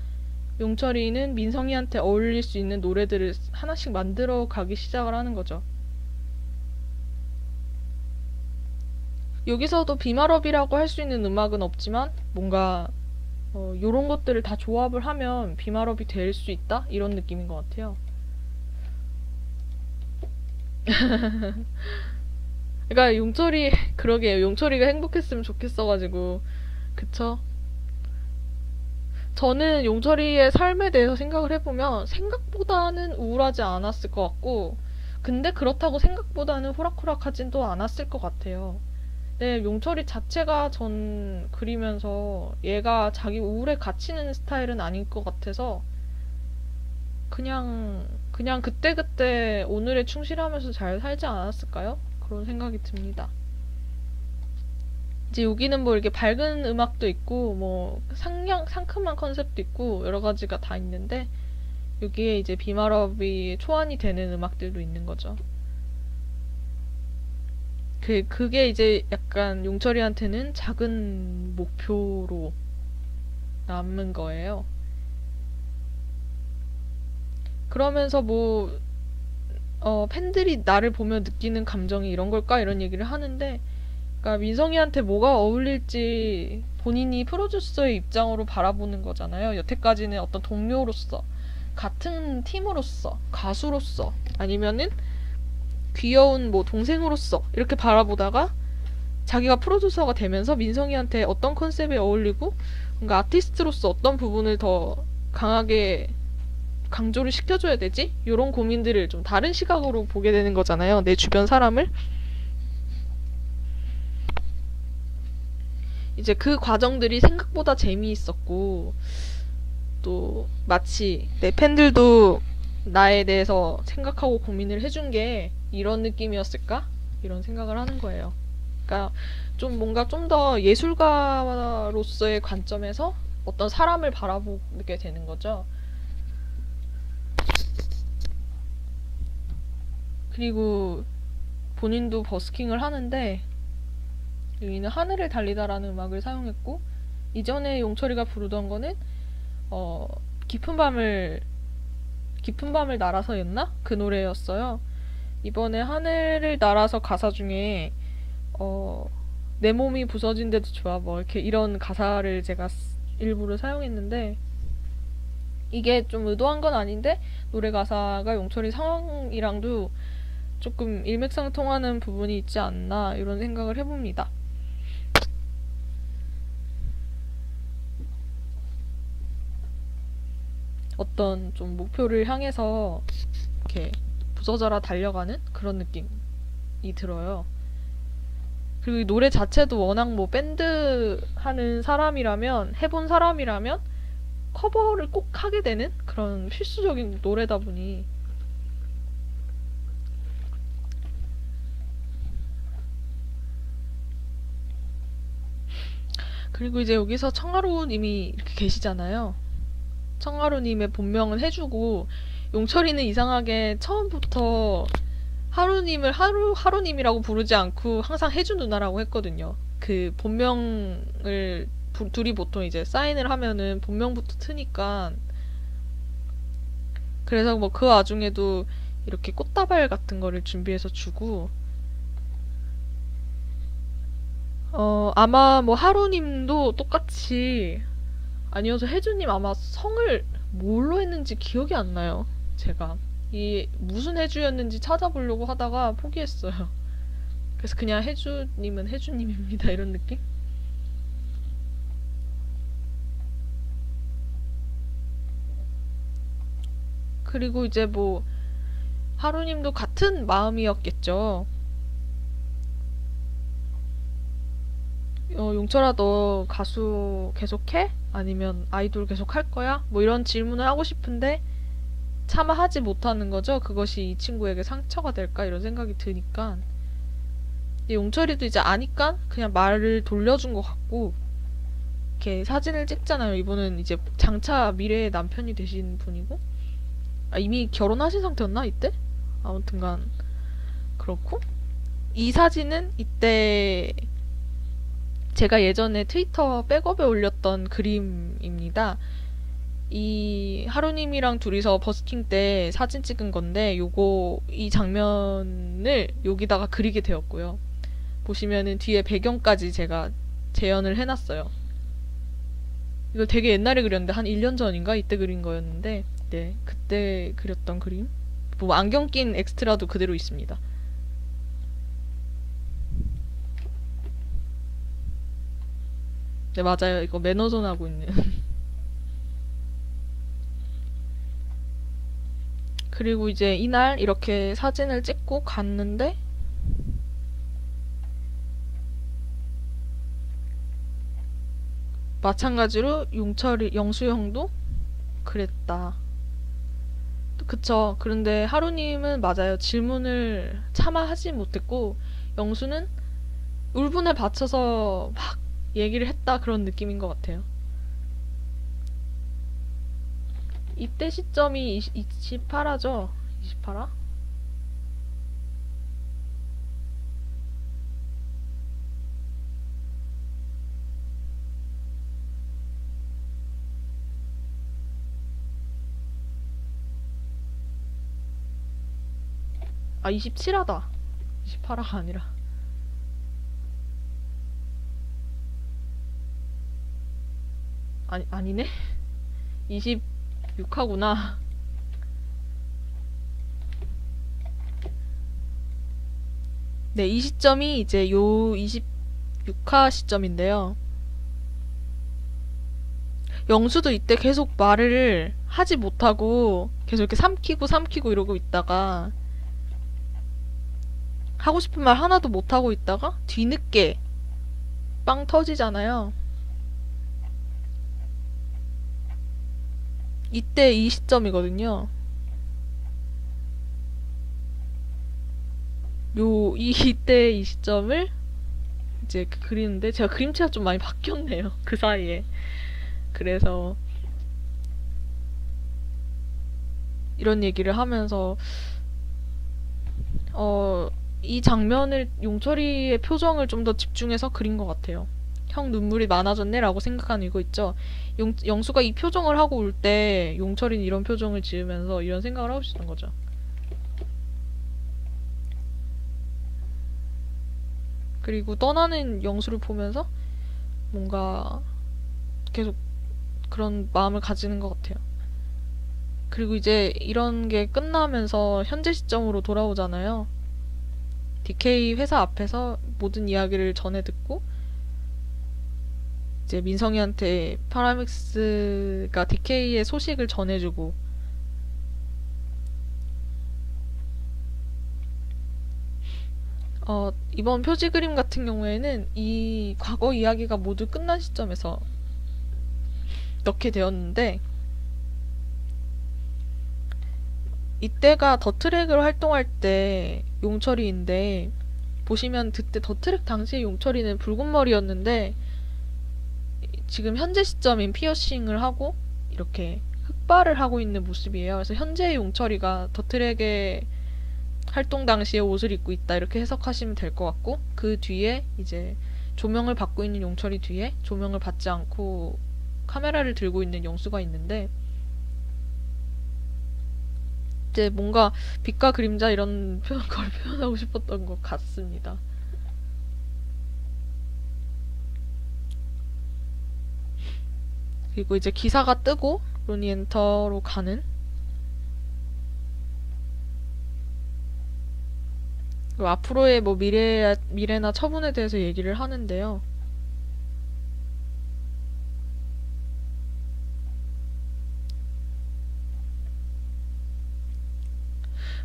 용철이는 민성이한테 어울릴 수 있는 노래들을 하나씩 만들어 가기 시작을 하는 거죠. 여기서도 비말업이라고 할 수 있는 음악은 없지만 뭔가 요런 것들을 다 조합을 하면 비말업이 될 수 있다? 이런 느낌인 것 같아요. 그러니까 그러게요. 용철이가 행복했으면 좋겠어가지고 그쵸? 저는 용철이의 삶에 대해서 생각을 해보면 생각보다는 우울하지 않았을 것 같고 근데 그렇다고 생각보다는 호락호락하진 또 않았을 것 같아요. 네, 용철이 자체가 전 그리면서 얘가 자기 우울에 갇히는 스타일은 아닐 것 같아서 그냥 그때그때 오늘에 충실하면서 잘 살지 않았을까요? 그런 생각이 듭니다. 이제 여기는 뭐 이렇게 밝은 음악도 있고 뭐 상큼한 컨셉도 있고 여러 가지가 다 있는데 여기에 이제 비말업이 초안이 되는 음악들도 있는 거죠. 그게 이제 약간 용철이한테는 작은 목표로 남은 거예요. 그러면서 뭐 팬들이 나를 보며 느끼는 감정이 이런 걸까? 이런 얘기를 하는데 그러니까 민성이한테 뭐가 어울릴지 본인이 프로듀서의 입장으로 바라보는 거잖아요. 여태까지는 어떤 동료로서, 같은 팀으로서, 가수로서, 아니면은 귀여운 뭐 동생으로서 이렇게 바라보다가 자기가 프로듀서가 되면서 민성이한테 어떤 컨셉에 어울리고 뭔가 아티스트로서 어떤 부분을 더 강하게 강조를 시켜줘야 되지? 이런 고민들을 좀 다른 시각으로 보게 되는 거잖아요. 내 주변 사람을. 이제 그 과정들이 생각보다 재미있었고 또 마치 내 팬들도 나에 대해서 생각하고 고민을 해준 게 이런 느낌이었을까? 이런 생각을 하는 거예요. 그러니까 좀 뭔가 좀 더 예술가로서의 관점에서 어떤 사람을 바라보게 되는 거죠. 그리고 본인도 버스킹을 하는데 여기는 하늘을 달리다라는 음악을 사용했고, 이전에 용철이가 부르던 거는 어 깊은 밤을 날아서였나? 그 노래였어요. 이번에 하늘을 날아서 가사 중에 내 몸이 부서진데도 좋아 뭐 이렇게 이런 가사를 제가 일부러 사용했는데, 이게 좀 의도한 건 아닌데 노래 가사가 용철이 상황이랑도 조금 일맥상통하는 부분이 있지 않나 이런 생각을 해봅니다. 어떤 좀 목표를 향해서 이렇게 부서져라 달려가는 그런 느낌이 들어요. 그리고 이 노래 자체도 워낙 뭐 밴드 하는 사람이라면, 해본 사람이라면 커버를 꼭 하게 되는 그런 필수적인 노래다 보니 그리고 이제 여기서 청하루님이 이렇게 계시잖아요. 청하루님의 본명은 해주고, 용철이는 이상하게 처음부터 하루님을 하루님이라고 부르지 않고 항상 해주 누나라고 했거든요. 그 본명을 둘이 보통 이제 사인을 하면은 본명부터 트니까, 그래서 뭐 그 와중에도 이렇게 꽃다발 같은 거를 준비해서 주고, 아마 뭐 하루님도 똑같이, 아니어서 혜주님 아마 성을 뭘로 했는지 기억이 안 나요. 제가 이 무슨 혜주였는지 찾아보려고 하다가 포기했어요. 그래서 그냥 혜주님은 혜주님입니다 이런 느낌? 그리고 이제 뭐 하루님도 같은 마음이었겠죠. 용철아 너 가수 계속해? 아니면 아이돌 계속 할 거야? 뭐 이런 질문을 하고 싶은데 차마 하지 못하는 거죠. 그것이 이 친구에게 상처가 될까 이런 생각이 드니까. 용철이도 이제 아니까 그냥 말을 돌려준 것 같고, 이렇게 사진을 찍잖아요. 이분은 이제 장차 미래의 남편이 되신 분이고, 이미 결혼하신 상태였나 이때? 아무튼간 그렇고, 이 사진은 이때 제가 예전에 트위터 백업에 올렸던 그림입니다. 이 하루님이랑 둘이서 버스킹 때 사진 찍은 건데, 이 장면을 여기다가 그리게 되었고요. 보시면은 뒤에 배경까지 제가 재현을 해놨어요. 이걸 되게 옛날에 그렸는데 한 1년 전인가 이때 그린 거였는데, 네, 그때 그렸던 그림. 뭐 안경 낀 엑스트라도 그대로 있습니다. 네, 맞아요. 이거 매너존 하고 있는. 그리고 이제 이날 이렇게 사진을 찍고 갔는데, 마찬가지로 영수 형도 그랬다. 그쵸. 그런데 하루님은 맞아요. 질문을 차마 하지 못했고, 영수는 울분에 받쳐서 막 얘기를 했다 그런 느낌인 것 같아요. 이때 시점이 28화죠? 28화? 아, 27화다. 28화가 아니라. 아니네? 26화구나. 네, 이 시점이 이제 요 26화 시점인데요. 영수도 이때 계속 말을 하지 못하고 계속 이렇게 삼키고 이러고 있다가, 하고 싶은 말 하나도 못하고 있다가 뒤늦게 빵 터지잖아요. 이때 이 시점이거든요. 이때 이 시점을 이제 그리는데 제가 그림체가 좀 많이 바뀌었네요. 그 사이에. 그래서 이런 얘기를 하면서 이 장면을 용철이의 표정을 좀 더 집중해서 그린 것 같아요. 형 눈물이 많아졌네 라고 생각하는 이거 있죠. 영수가 이 표정을 하고 울 때 용철이는 이런 표정을 지으면서 이런 생각을 하고 있었던 거죠. 그리고 떠나는 영수를 보면서 뭔가 계속 그런 마음을 가지는 것 같아요. 그리고 이제 이런 게 끝나면서 현재 시점으로 돌아오잖아요. DK 회사 앞에서 모든 이야기를 전해 듣고 이제 민성이한테 파라믹스가 DK의 소식을 전해주고 이번 표지 그림 같은 경우에는 이 과거 이야기가 모두 끝난 시점에서 넣게 되었는데 이때가 더트랙으로 활동할 때 용철이인데 보시면 그때 더트랙 당시에 용철이는 붉은 머리였는데 지금 현재 시점인 피어싱을 하고 이렇게 흑발을 하고 있는 모습이에요. 그래서 현재의 용철이가 더트랙의 활동 당시에 옷을 입고 있다 이렇게 해석하시면 될 것 같고 그 뒤에 이제 조명을 받고 있는 용철이 뒤에 조명을 받지 않고 카메라를 들고 있는 영수가 있는데 이제 뭔가 빛과 그림자 이런 걸 표현하고 싶었던 것 같습니다. 그리고 이제 기사가 뜨고 로니 엔터로 가는 그리고 앞으로의 뭐 미래나 처분에 대해서 얘기를 하는데요.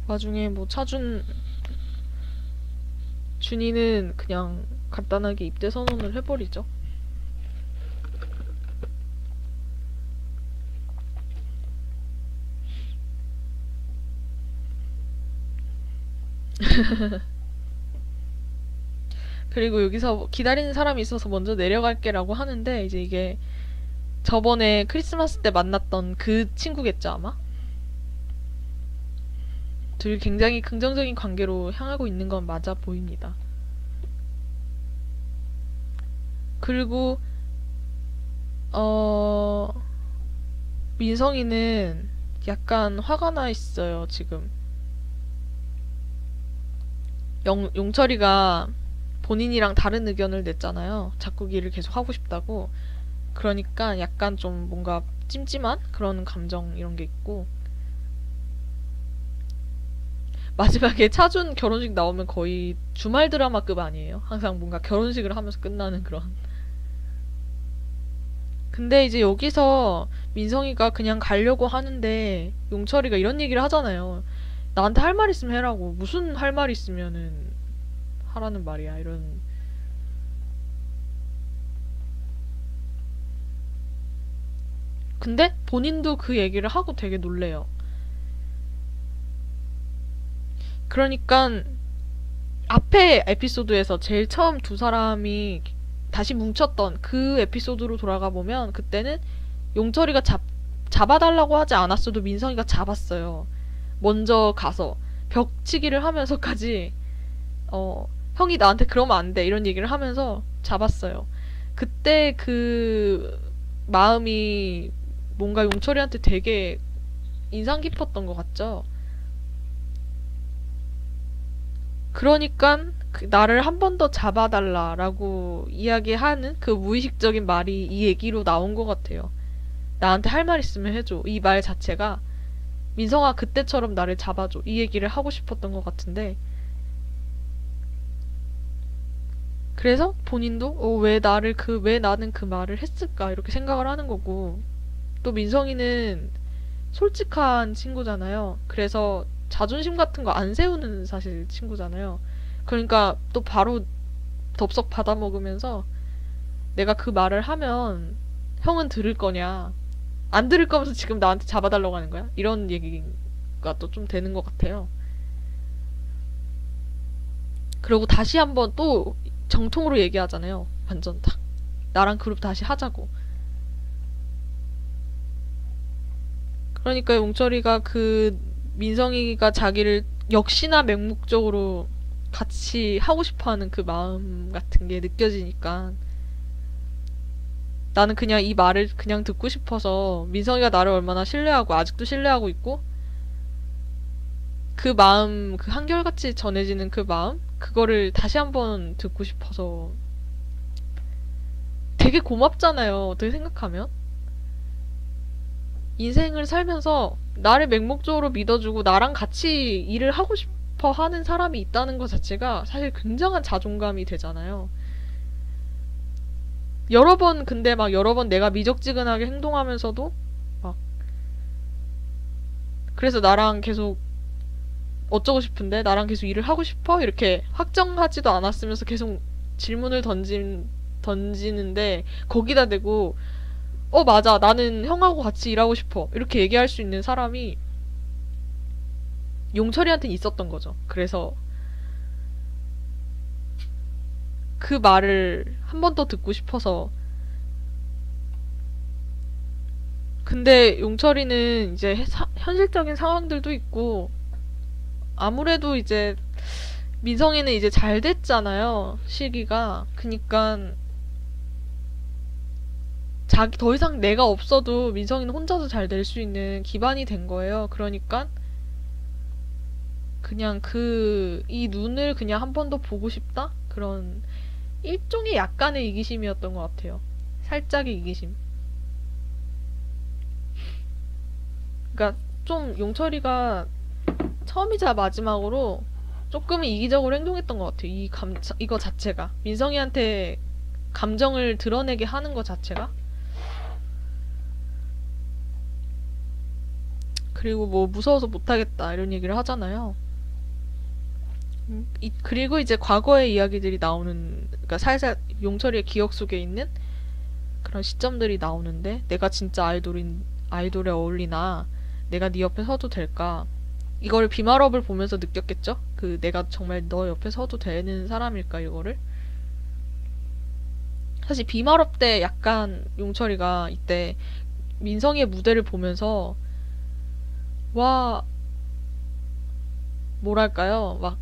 와중에 뭐 준이는 그냥 간단하게 입대 선언을 해버리죠. 그리고 여기서 기다리는 사람이 있어서 먼저 내려갈게 라고 하는데 이제 이게 저번에 크리스마스 때 만났던 그 친구겠죠 아마? 둘이 굉장히 긍정적인 관계로 향하고 있는 건 맞아 보입니다. 그리고 민성이는 약간 화가 나 있어요 지금. 용철이가 본인이랑 다른 의견을 냈잖아요. 작곡 일을 계속 하고 싶다고. 그러니까 약간 좀 뭔가 찜찜한 그런 감정 이런 게 있고 마지막에 차준 결혼식 나오면 거의 주말 드라마급 아니에요? 항상 뭔가 결혼식을 하면서 끝나는 그런. 근데 이제 여기서 민성이가 그냥 가려고 하는데 용철이가 이런 얘기를 하잖아요. 나한테 할 말 있으면 해라고. 무슨 할 말 있으면은 하라는 말이야. 이런. 근데 본인도 그 얘기를 하고 되게 놀래요. 그러니까 앞에 에피소드에서 제일 처음 두 사람이 다시 뭉쳤던 그 에피소드로 돌아가 보면 그때는 용철이가 잡아달라고 하지 않았어도 민성이가 잡았어요. 먼저 가서 벽치기를 하면서까지 형이 나한테 그러면 안 돼 이런 얘기를 하면서 잡았어요. 그때 그 마음이 뭔가 용철이한테 되게 인상 깊었던 것 같죠. 그러니까 나를 한 번 더 잡아달라라고 이야기하는 그 무의식적인 말이 이 얘기로 나온 것 같아요. 나한테 할 말 있으면 해줘. 이 말 자체가 민성아 그때처럼 나를 잡아줘. 이 얘기를 하고 싶었던 것 같은데 그래서 본인도 왜 나는 그 말을 했을까 이렇게 생각을 하는 거고 또 민성이는 솔직한 친구잖아요. 그래서 자존심 같은 거 안 세우는 사실 친구잖아요. 그러니까 또 바로 덥석 받아먹으면서 내가 그 말을 하면 형은 들을 거냐. 안 들을 거면서 지금 나한테 잡아달라고 하는 거야? 이런 얘기가 또 좀 되는 것 같아요. 그리고 다시 한번 또 정통으로 얘기하잖아요. 완전 딱 나랑 그룹 다시 하자고. 그러니까 용철이가 그 민성이가 자기를 역시나 맹목적으로 같이 하고 싶어하는 그 마음 같은 게 느껴지니까 나는 그냥 이 말을 그냥 듣고 싶어서 민성이가 나를 얼마나 신뢰하고 아직도 신뢰하고 있고 그 마음, 그 한결같이 전해지는 그 마음? 그거를 다시 한번 듣고 싶어서 되게 고맙잖아요. 어떻게 생각하면? 인생을 살면서 나를 맹목적으로 믿어주고 나랑 같이 일을 하고 싶어 하는 사람이 있다는 것 자체가 사실 굉장한 자존감이 되잖아요. 여러 번 근데 막 여러 번 내가 미적지근하게 행동하면서도 막 그래서 나랑 계속 어쩌고 싶은데 나랑 계속 일을 하고 싶어? 이렇게 확정하지도 않았으면서 계속 질문을 던지는데 거기다 대고 맞아 나는 형하고 같이 일하고 싶어 이렇게 얘기할 수 있는 사람이 용철이한테는 있었던 거죠. 그래서 그 말을 한 번 더 듣고 싶어서 근데 용철이는 이제 현실적인 상황들도 있고 아무래도 이제 민성이는 이제 잘 됐잖아요. 시기가. 그니까 자기 더 이상 내가 없어도 민성이는 혼자서 잘 될 수 있는 기반이 된 거예요. 그러니까 그냥 이 눈을 그냥 한 번 더 보고 싶다? 그런 일종의 약간의 이기심이었던 것 같아요. 살짝의 이기심. 그니까 좀 용철이가 처음이자 마지막으로 조금은 이기적으로 행동했던 것 같아요. 이거 자체가. 민성이한테 감정을 드러내게 하는 것 자체가. 그리고 뭐 무서워서 못하겠다 이런 얘기를 하잖아요. 그리고 이제 과거의 이야기들이 나오는, 그러니까 살살 용철이의 기억 속에 있는 그런 시점들이 나오는데 내가 진짜 아이돌에 어울리나 내가 네 옆에 서도 될까 이걸 비말업을 보면서 느꼈겠죠? 내가 정말 너 옆에 서도 되는 사람일까 이거를 사실 비말업 때 약간 용철이가 이때 민성이의 무대를 보면서 와 뭐랄까요 막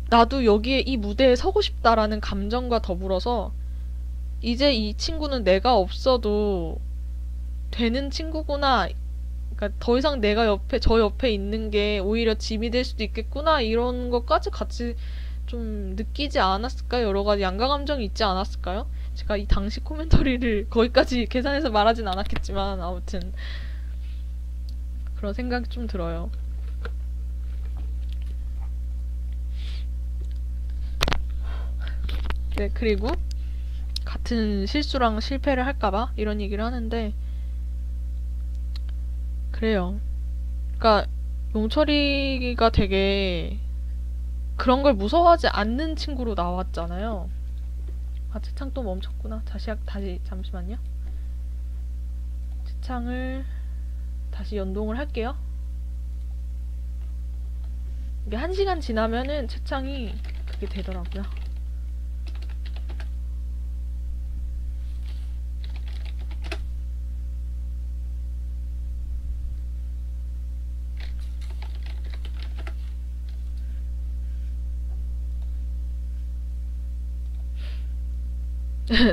나도 여기에 이 무대에 서고 싶다라는 감정과 더불어서 이제 이 친구는 내가 없어도 되는 친구구나. 그러니까 더 이상 저 옆에 있는 게 오히려 짐이 될 수도 있겠구나. 이런 것까지 같이 좀 느끼지 않았을까요? 여러 가지 양가 감정이 있지 않았을까요? 제가 이 당시 코멘터리를 거기까지 계산해서 말하진 않았겠지만 아무튼 그런 생각이 좀 들어요. 네, 그리고 같은 실수랑 실패를 할까봐 이런 얘기를 하는데 그래요. 그러니까 용철이가 되게 그런 걸 무서워하지 않는 친구로 나왔잖아요. 아, 채창 또 멈췄구나. 다시 잠시만요. 채창을 다시 연동을 할게요. 이게 1시간 지나면은 채창이 그게 되더라고요.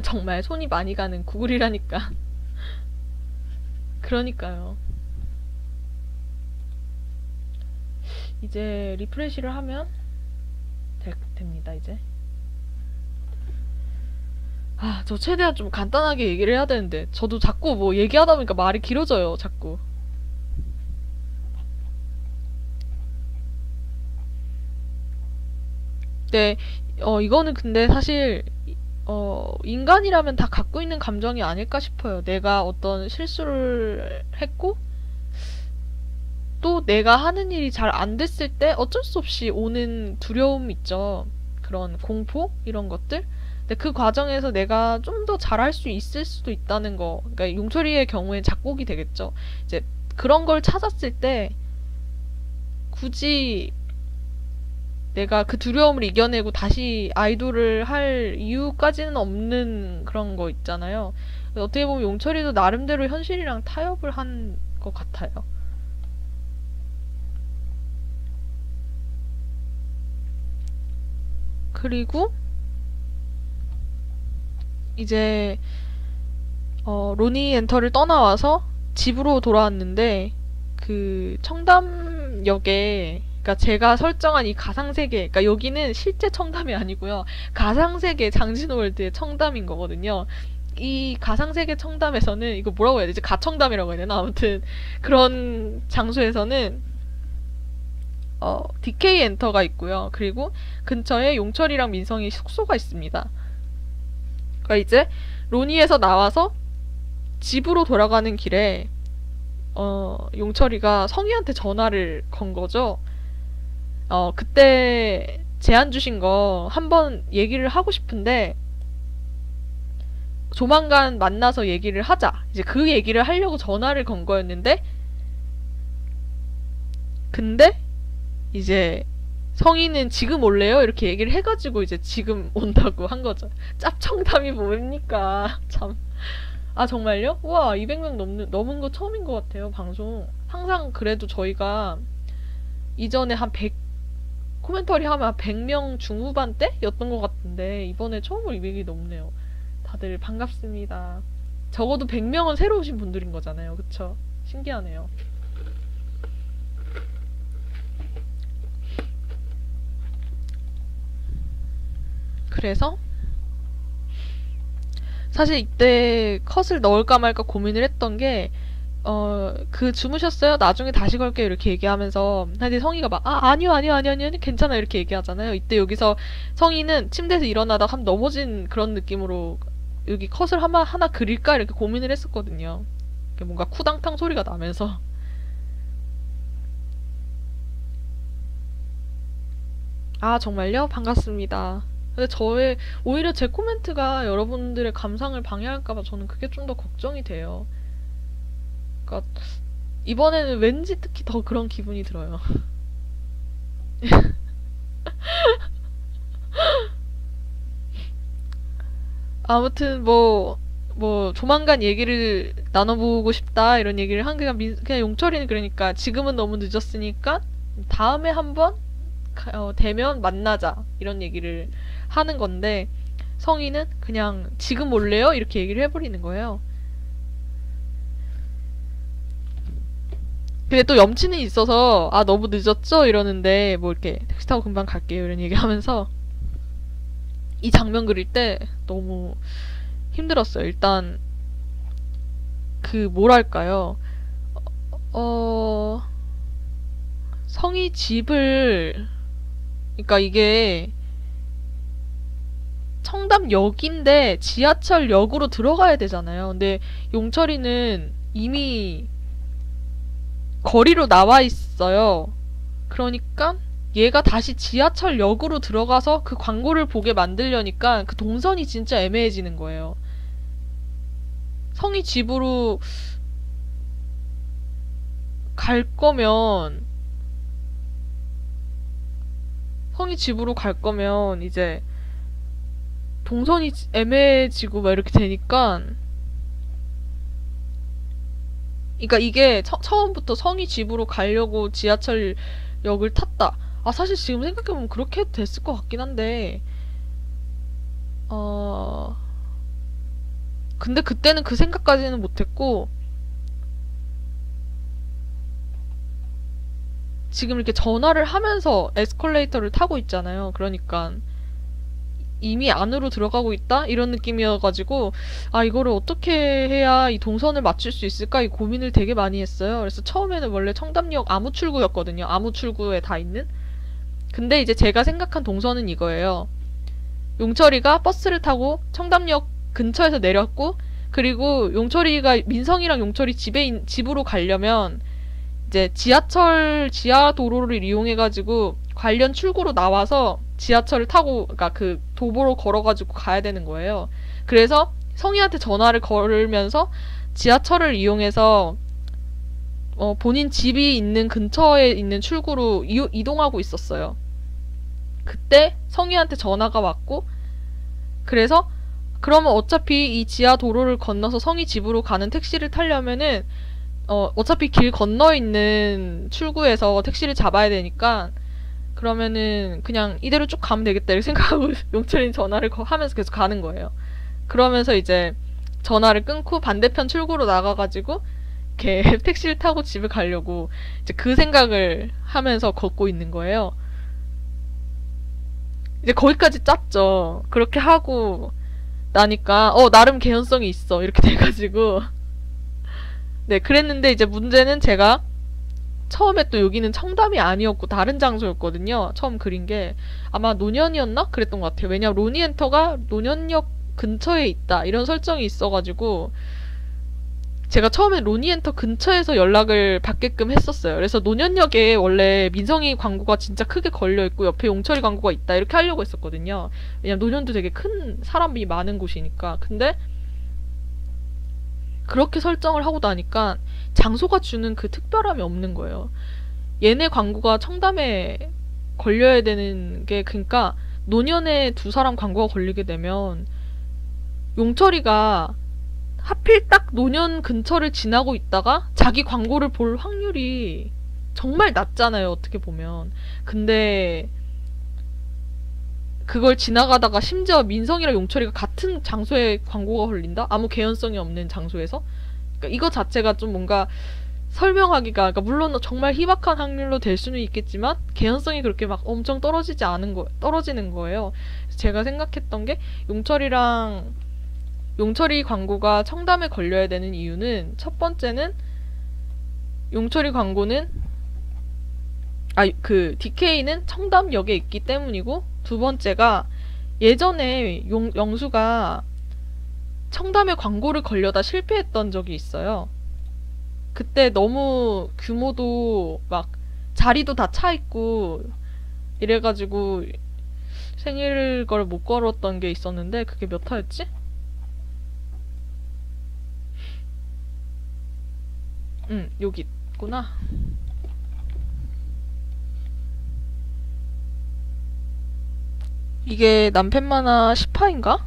정말 손이 많이 가는 구글이라니까. 그러니까요. 이제 리프레시를 하면 됩니다, 이제. 아, 저 최대한 좀 간단하게 얘기를 해야 되는데 저도 자꾸 뭐 얘기하다 보니까 말이 길어져요, 자꾸. 네, 이거는 근데 사실 인간이라면 다 갖고 있는 감정이 아닐까 싶어요. 내가 어떤 실수를 했고, 또 내가 하는 일이 잘 안 됐을 때 어쩔 수 없이 오는 두려움 있죠. 그런 공포? 이런 것들? 근데 그 과정에서 내가 좀 더 잘할 수 있을 수도 있다는 거. 그러니까 용철이의 경우엔 작곡이 되겠죠. 이제 그런 걸 찾았을 때 굳이 내가 그 두려움을 이겨내고 다시 아이돌을 할 이유까지는 없는 그런 거 있잖아요. 어떻게 보면 용철이도 나름대로 현실이랑 타협을 한 것 같아요. 그리고 이제 로니 엔터를 떠나와서 집으로 돌아왔는데 그 청담역에 그러니까 제가 설정한 이 가상세계 그러니까 여기는 실제 청담이 아니고요. 가상세계 장진월드의 청담인 거거든요. 이 가상세계 청담에서는 이거 뭐라고 해야 되지? 가청담이라고 해야 되나? 아무튼 그런 장소에서는 DK 엔터가 있고요. 그리고 근처에 용철이랑 민성이 숙소가 있습니다. 그러니까 이제 로니에서 나와서 집으로 돌아가는 길에 용철이가 성희한테 전화를 건 거죠. 그때 제안 주신 거 한번 얘기를 하고 싶은데 조만간 만나서 얘기를 하자. 이제 그 얘기를 하려고 전화를 건 거였는데 근데 이제 성희는 지금 올래요? 이렇게 얘기를 해가지고 이제 지금 온다고 한 거죠. 짭청담이 뭡니까? 참. 아, 정말요? 우와, 200명 넘은 거 처음인 것 같아요, 방송. 항상 그래도 저희가 이전에 한 100, 코멘터리 하면 한 100명 중후반대였던 것 같은데, 이번에 처음으로 200이 넘네요. 다들 반갑습니다. 적어도 100명은 새로 오신 분들인 거잖아요, 그쵸? 신기하네요. 그래서 사실 이때 컷을 넣을까 말까 고민을 했던 게 주무셨어요? 나중에 다시 걸게요. 이렇게 얘기하면서 근데 성희가 막 아니요 괜찮아요. 이렇게 얘기하잖아요. 이때 여기서 성희는 침대에서 일어나다가 한 넘어진 그런 느낌으로 여기 컷을 하나 그릴까? 이렇게 고민을 했었거든요. 뭔가 쿠당탕 소리가 나면서 아, 정말요? 반갑습니다. 근데 오히려 제 코멘트가 여러분들의 감상을 방해할까봐 저는 그게 좀 더 걱정이 돼요. 그러니까, 이번에는 왠지 특히 더 그런 기분이 들어요. 아무튼, 조만간 얘기를 나눠보고 싶다, 이런 얘기를 그냥 용철이는 그러니까, 지금은 너무 늦었으니까, 다음에 한번, 되면 만나자, 이런 얘기를 하는 건데 성희는 그냥 지금 올래요? 이렇게 얘기를 해버리는 거예요. 근데 또 염치는 있어서 너무 늦었죠? 이러는데 이렇게 택시 타고 금방 갈게요 이런 얘기하면서 이 장면 그릴 때 너무 힘들었어요. 일단 뭐랄까요? 성희 집을 그러니까 이게 청담역인데 지하철역으로 들어가야 되잖아요. 근데 용철이는 이미 거리로 나와 있어요. 그러니까 얘가 다시 지하철역으로 들어가서 그 광고를 보게 만들려니까 그 동선이 진짜 애매해지는 거예요. 성희 집으로 갈 거면 이제 동선이 애매해지고 막 이렇게 되니까 그러니까 이게 처음부터 성희 집으로 가려고 지하철역을 탔다. 사실 지금 생각해보면 그렇게 해도 됐을 것 같긴 한데 근데 그때는 그 생각까지는 못했고 지금 이렇게 전화를 하면서 에스컬레이터를 타고 있잖아요. 그러니까 이미 안으로 들어가고 있다? 이런 느낌이어가지고 이거를 어떻게 해야 이 동선을 맞출 수 있을까? 이 고민을 되게 많이 했어요. 그래서 처음에는 원래 청담역 아무출구였거든요. 아무출구에 다 있는. 근데 이제 제가 생각한 동선은 이거예요. 용철이가 버스를 타고 청담역 근처에서 내렸고 그리고 용철이가 민성이랑 용철이 집으로 가려면 이제 지하 도로를 이용해가지고 관련 출구로 나와서 지하철을 타고, 그러니까 그 도보로 걸어가지고 가야 되는 거예요. 그래서 성희한테 전화를 걸으면서 지하철을 이용해서 본인 집이 있는 근처에 있는 출구로 이동하고 있었어요. 그때 성희한테 전화가 왔고, 그래서 그러면 어차피 이 지하 도로를 건너서 성희 집으로 가는 택시를 타려면은 어차피 길 건너 있는 출구에서 택시를 잡아야 되니까 그러면은 그냥 이대로 쭉 가면 되겠다 이렇게 생각하고 용철이는 전화를 하면서 계속 가는 거예요. 그러면서 이제 전화를 끊고 반대편 출구로 나가가지고 이렇게 택시를 타고 집에 가려고 이제 그 생각을 하면서 걷고 있는 거예요. 이제 거기까지 짰죠. 그렇게 하고 나니까 나름 개연성이 있어 이렇게 돼가지고 네, 그랬는데 이제 문제는 제가 처음에 또 여기는 청담이 아니었고 다른 장소였거든요. 처음 그린 게 아마 노년이었나? 그랬던 것 같아요. 왜냐면 로니엔터가 노년역 근처에 있다 이런 설정이 있어가지고 제가 처음에 로니엔터 근처에서 연락을 받게끔 했었어요. 그래서 노년역에 원래 민성이 광고가 진짜 크게 걸려있고 옆에 용철이 광고가 있다 이렇게 하려고 했었거든요. 왜냐면 노년도 되게 큰 사람이 많은 곳이니까. 근데 그렇게 설정을 하고 나니까 장소가 주는 그 특별함이 없는 거예요. 얘네 광고가 청담에 걸려야 되는 게 그러니까 노년에 두 사람 광고가 걸리게 되면 용철이가 하필 딱 노년 근처를 지나고 있다가 자기 광고를 볼 확률이 정말 낮잖아요. 어떻게 보면. 근데 그걸 지나가다가 심지어 민성이랑 용철이가 같은 장소에 광고가 걸린다? 아무 개연성이 없는 장소에서? 그러니까 이거 자체가 좀 뭔가 설명하기가, 그러니까 물론 정말 희박한 확률로 될 수는 있겠지만 개연성이 그렇게 막 엄청 떨어지는 거예요. 그래서 제가 생각했던 게 용철이 광고가 청담에 걸려야 되는 이유는 첫 번째는 용철이 광고는 DK는 청담역에 있기 때문이고 두 번째가 예전에 영수가 청담에 광고를 걸려다 실패했던 적이 있어요. 그때 너무 규모도 막 자리도 다 차 있고 이래가지고 생일 걸 못 걸었던 게 있었는데 그게 몇 화였지? 여기 있구나. 이게 남편만화 10화인가?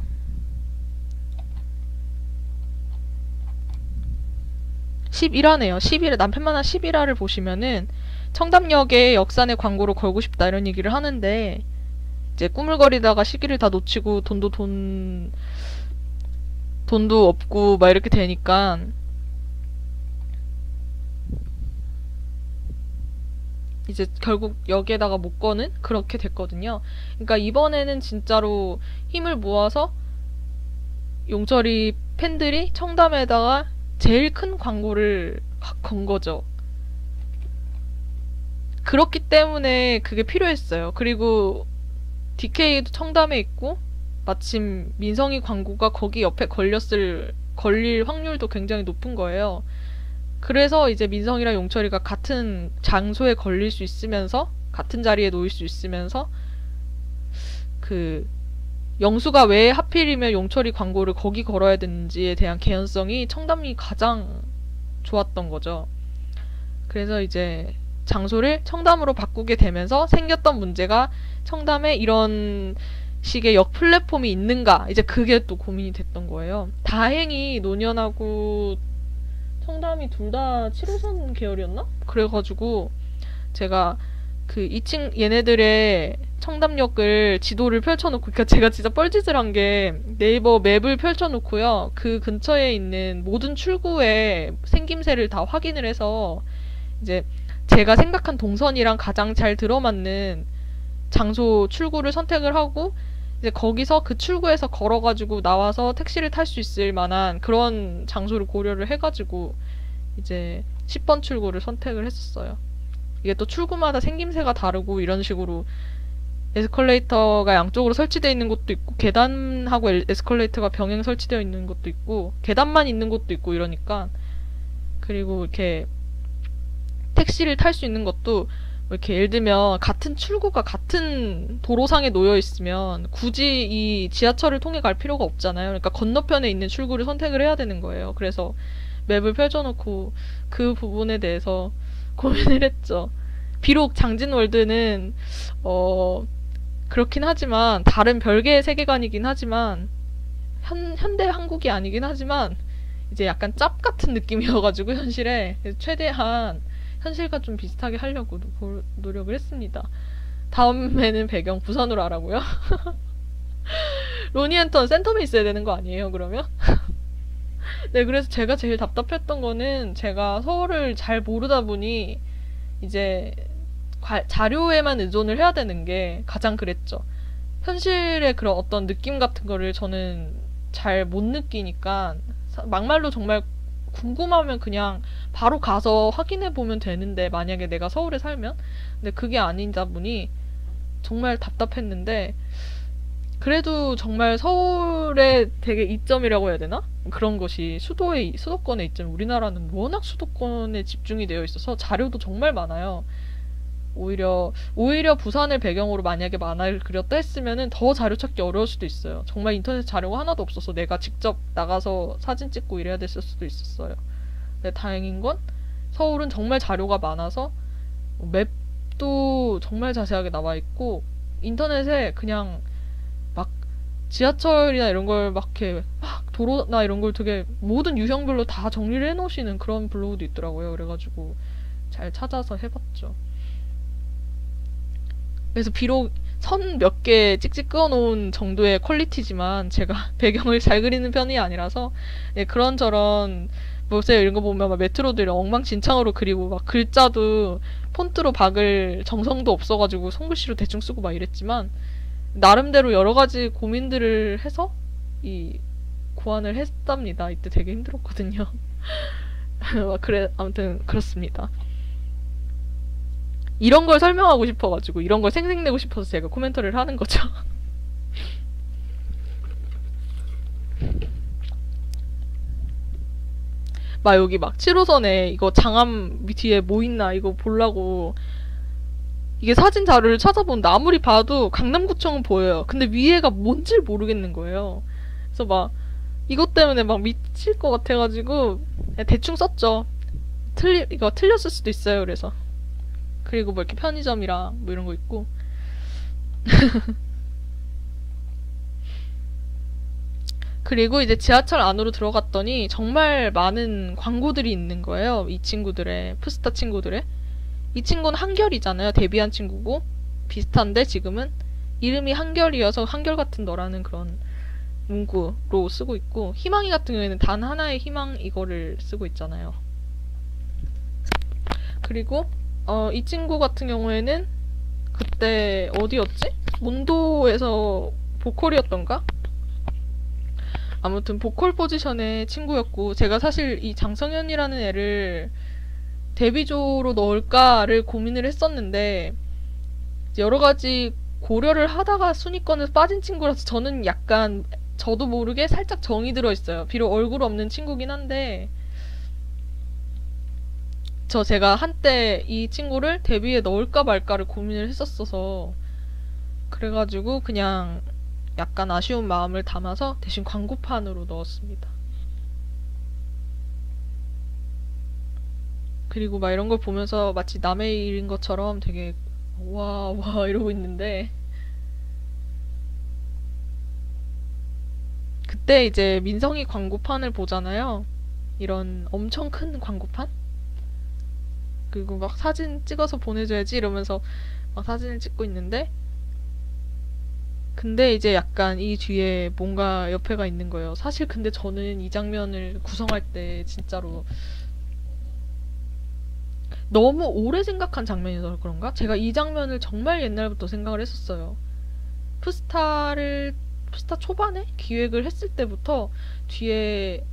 11화네요. 11화, 남편만화 11화를 보시면은 청담역에 역산의 광고로 걸고 싶다 이런 얘기를 하는데 이제 꾸물거리다가 시기를 다 놓치고 돈도 없고 막 이렇게 되니까 이제 결국 여기에다가 못 거는 그렇게 됐거든요. 그러니까 이번에는 진짜로 힘을 모아서 용철이 팬들이 청담에다가 제일 큰 광고를 건 거죠. 그렇기 때문에 그게 필요했어요. 그리고 DK도 청담에 있고 마침 민성이 광고가 거기 옆에 걸릴 확률도 굉장히 높은 거예요. 그래서 이제 민성이랑 용철이가 같은 장소에 걸릴 수 있으면서 같은 자리에 놓일 수 있으면서 영수가 왜 하필이면 용철이 광고를 거기 걸어야 되는지에 대한 개연성이 청담이 가장 좋았던 거죠. 그래서 이제 장소를 청담으로 바꾸게 되면서 생겼던 문제가 청담에 이런 식의 역 플랫폼이 있는가 이제 그게 또 고민이 됐던 거예요. 다행히 노년하고 청담이 둘 다 7호선 계열이었나? 그래가지고 제가 그 2층 얘네들의 청담역을 지도를 펼쳐놓고 그러니까 제가 진짜 뻘짓을 한 게 네이버 맵을 펼쳐놓고요. 그 근처에 있는 모든 출구의 생김새를 다 확인을 해서 이제 제가 생각한 동선이랑 가장 잘 들어맞는 장소 출구를 선택을 하고 이제 거기서 그 출구에서 걸어가지고 나와서 택시를 탈 수 있을 만한 그런 장소를 고려를 해가지고 이제 10번 출구를 선택을 했었어요. 이게 또 출구마다 생김새가 다르고 이런 식으로 에스컬레이터가 양쪽으로 설치되어 있는 곳도 있고 계단하고 에스컬레이터가 병행 설치되어 있는 곳도 있고 계단만 있는 곳도 있고 이러니까 그리고 이렇게 택시를 탈 수 있는 것도 이렇게 예를 들면 같은 출구가 같은 도로상에 놓여 있으면 굳이 이 지하철을 통해 갈 필요가 없잖아요. 그러니까 건너편에 있는 출구를 선택을 해야 되는 거예요. 그래서 맵을 펼쳐놓고 그 부분에 대해서 고민을 했죠. 비록 장진월드는 그렇긴 하지만 다른 별개의 세계관이긴 하지만 현대 한국이 아니긴 하지만 이제 약간 짭 같은 느낌이어가지고 현실에 최대한 현실과 좀 비슷하게 하려고 노력을 했습니다. 다음에는 배경 부산으로 하라고요? 로니앤턴 센텀에 있어야 되는 거 아니에요, 그러면? 네, 그래서 제가 제일 답답했던 거는 제가 서울을 잘 모르다 보니 이제 자료에만 의존을 해야 되는 게 가장 그랬죠. 현실의 그런 어떤 느낌 같은 거를 저는 잘 못 느끼니까 막말로 정말 궁금하면 그냥 바로 가서 확인해 보면 되는데 만약에 내가 서울에 살면 근데 그게 아니다 보니 정말 답답했는데 그래도 정말 서울의 되게 이점이라고 해야 되나? 그런 것이 수도권의 이점. 우리나라는 워낙 수도권에 집중이 되어 있어서 자료도 정말 많아요. 오히려 부산을 배경으로 만약에 만화를 그렸다 했으면은 더 자료 찾기 어려울 수도 있어요. 정말 인터넷 자료가 하나도 없어서 내가 직접 나가서 사진 찍고 이래야 됐을 수도 있었어요. 근데 다행인 건 서울은 정말 자료가 많아서 맵도 정말 자세하게 나와 있고 인터넷에 그냥 막 지하철이나 이런 걸 막 이렇게 막 도로나 이런 걸 되게 모든 유형별로 다 정리를 해놓으시는 그런 블로그도 있더라고요. 그래가지고 잘 찾아서 해봤죠. 그래서 비록 선 몇 개 찍찍 그어놓은 정도의 퀄리티지만 제가 배경을 잘 그리는 편이 아니라서 예, 그런저런 뭐세요 이런 거 보면 막 메트로들 엉망진창으로 그리고 막 글자도 폰트로 박을 정성도 없어가지고 손글씨로 대충 쓰고 막 이랬지만 나름대로 여러 가지 고민들을 해서 이 고안을 했답니다. 이때 되게 힘들었거든요. 그래 아무튼 그렇습니다. 이런 걸 설명하고 싶어가지고 이런 걸 생색내고 싶어서 제가 코멘터리를 하는 거죠. 막 여기 막 7호선에 이거 장암 뒤에 뭐 있나 이거 보려고 이게 사진 자료를 찾아보는데 아무리 봐도 강남구청은 보여요. 근데 위에가 뭔지 모르겠는 거예요. 그래서 막 이것 때문에 막 미칠 것 같아가지고 대충 썼죠. 이거 틀렸을 수도 있어요. 그래서 그리고 뭐 이렇게 편의점이랑 뭐 이런 거 있고 그리고 이제 지하철 안으로 들어갔더니 정말 많은 광고들이 있는 거예요. 이 친구들의 푸스타 친구들의 이 친구는 한결이잖아요. 데뷔한 친구고 비슷한데 지금은 이름이 한결이어서 한결같은 너라는 그런 문구로 쓰고 있고 희망이 같은 경우에는 단 하나의 희망 이거를 쓰고 있잖아요. 그리고 이 친구 같은 경우에는 그때 어디였지? 몬도에서 보컬이었던가? 아무튼 보컬 포지션의 친구였고 제가 사실 이 장성현이라는 애를 데뷔조로 넣을까를 고민을 했었는데 여러 가지 고려를 하다가 순위권에서 빠진 친구라서 저는 약간 저도 모르게 살짝 정이 들어 있어요. 비록 얼굴 없는 친구긴 한데 제가 한때 이 친구를 데뷔에 넣을까 말까를 고민을 했었어서 그래가지고 그냥 약간 아쉬운 마음을 담아서 대신 광고판으로 넣었습니다. 그리고 막 이런 걸 보면서 마치 남의 일인 것처럼 되게 와 이러고 있는데 그때 이제 민성이 광고판을 보잖아요. 이런 엄청 큰 광고판? 그리고 막 사진 찍어서 보내줘야지 이러면서 막 사진을 찍고 있는데 근데 이제 약간 이 뒤에 뭔가 옆에가 있는 거예요. 사실 근데 저는 이 장면을 구성할 때 진짜로 너무 오래 생각한 장면이라서 그런가? 제가 이 장면을 정말 옛날부터 생각을 했었어요. 푸스타 초반에 기획을 했을 때부터 뒤에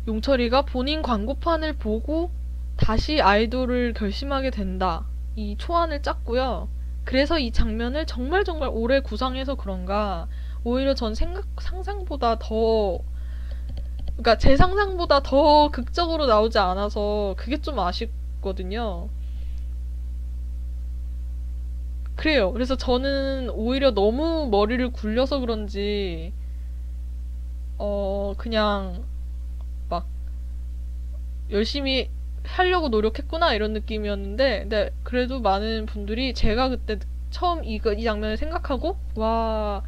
용철이가 본인 광고판을 보고 다시 아이돌을 결심하게 된다. 이 초안을 짰고요. 그래서 이 장면을 정말 오래 구상해서 그런가 오히려 전 상상보다 더 그러니까 제 상상보다 더 극적으로 나오지 않아서 그게 좀 아쉽거든요. 그래요. 그래서 저는 오히려 너무 머리를 굴려서 그런지, 그냥 막 열심히 하려고 노력했구나 이런 느낌이었는데, 근데 그래도 많은 분들이 제가 그때 처음 이 장면을 생각하고, 와,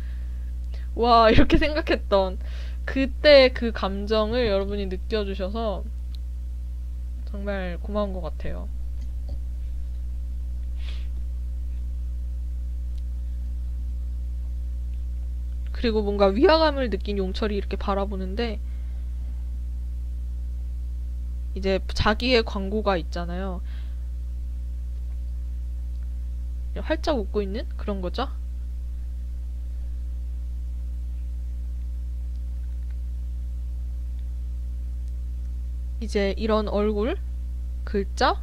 이렇게 생각했던 그때 그 감정을 여러분이 느껴주셔서 정말 고마운 것 같아요. 그리고 뭔가 위화감을 느낀 용철이 이렇게 바라보는데, 이제 자기의 광고가 있잖아요. 활짝 웃고 있는 그런 거죠. 이제 이런 얼굴, 글자,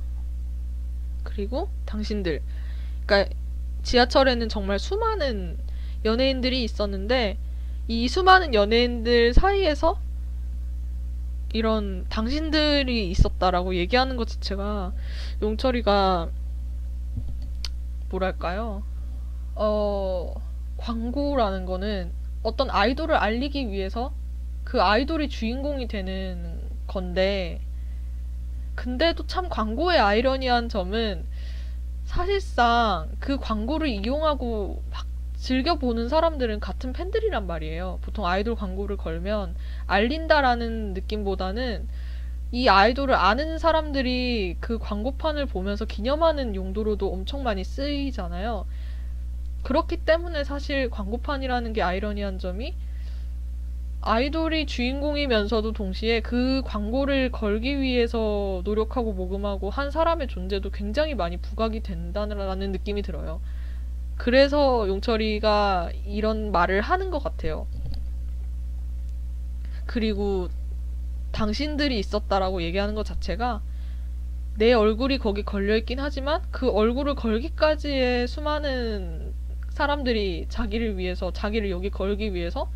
그리고 당신들. 그러니까 지하철에는 정말 수많은 연예인들이 있었는데, 이 수많은 연예인들 사이에서 이런 당신들이 있었다라고 얘기하는 것 자체가 용철이가 뭐랄까요? 광고라는 거는 어떤 아이돌을 알리기 위해서 그 아이돌이 주인공이 되는 건데, 근데도 참 광고의 아이러니한 점은 사실상 그 광고를 이용하고 막 즐겨보는 사람들은 같은 팬들이란 말이에요. 보통 아이돌 광고를 걸면 알린다라는 느낌보다는 이 아이돌을 아는 사람들이 그 광고판을 보면서 기념하는 용도로도 엄청 많이 쓰이잖아요. 그렇기 때문에 사실 광고판이라는 게 아이러니한 점이, 아이돌이 주인공이면서도 동시에 그 광고를 걸기 위해서 노력하고 모금하고 한 사람의 존재도 굉장히 많이 부각이 된다는 느낌이 들어요. 그래서 용철이가 이런 말을 하는 것 같아요. 그리고 당신들이 있었다라고 얘기하는 것 자체가, 내 얼굴이 거기 걸려있긴 하지만 그 얼굴을 걸기까지의 수많은 사람들이 자기를 위해서, 자기를 여기 걸기 위해서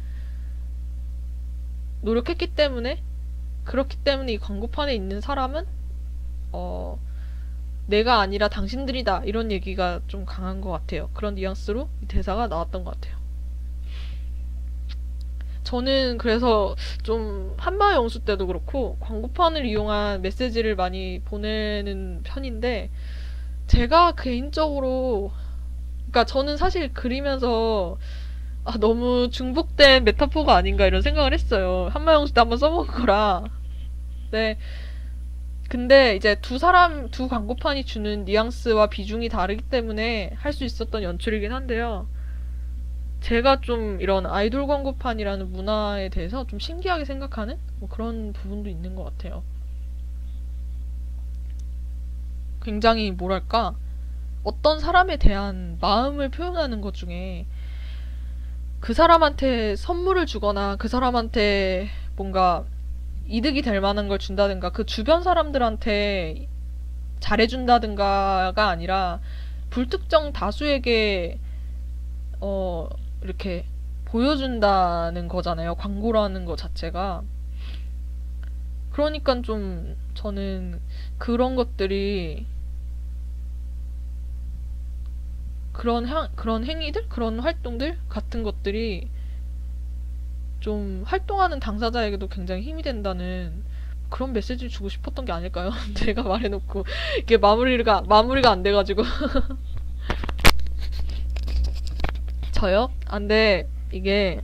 노력했기 때문에, 그렇기 때문에 이 광고판에 있는 사람은 내가 아니라 당신들이다, 이런 얘기가 좀 강한 것 같아요. 그런 뉘앙스로 이 대사가 나왔던 것 같아요. 저는 그래서 좀 한마의 영수 때도 그렇고 광고판을 이용한 메시지를 많이 보내는 편인데, 제가 개인적으로, 그러니까 저는 사실 그리면서 너무 중복된 메타포가 아닌가 이런 생각을 했어요. 한마의 영수 때 한번 써먹은 거라. 네. 근데 이제 두 광고판이 주는 뉘앙스와 비중이 다르기 때문에 할 수 있었던 연출이긴 한데요. 제가 좀 이런 아이돌 광고판이라는 문화에 대해서 좀 신기하게 생각하는 뭐 그런 부분도 있는 것 같아요. 굉장히 뭐랄까, 어떤 사람에 대한 마음을 표현하는 것 중에 그 사람한테 선물을 주거나 그 사람한테 뭔가 이득이 될 만한 걸 준다든가 그 주변 사람들한테 잘해준다든가가 아니라 불특정 다수에게 이렇게 보여준다는 거잖아요. 광고라는 것 자체가. 그러니까 좀 저는 그런 것들이, 그런 행위들? 그런 활동들? 같은 것들이 좀 활동하는 당사자에게도 굉장히 힘이 된다는 그런 메시지를 주고 싶었던 게 아닐까요? 제가 말해놓고 이게 마무리가 안 돼가지고. 저요? 근데 이게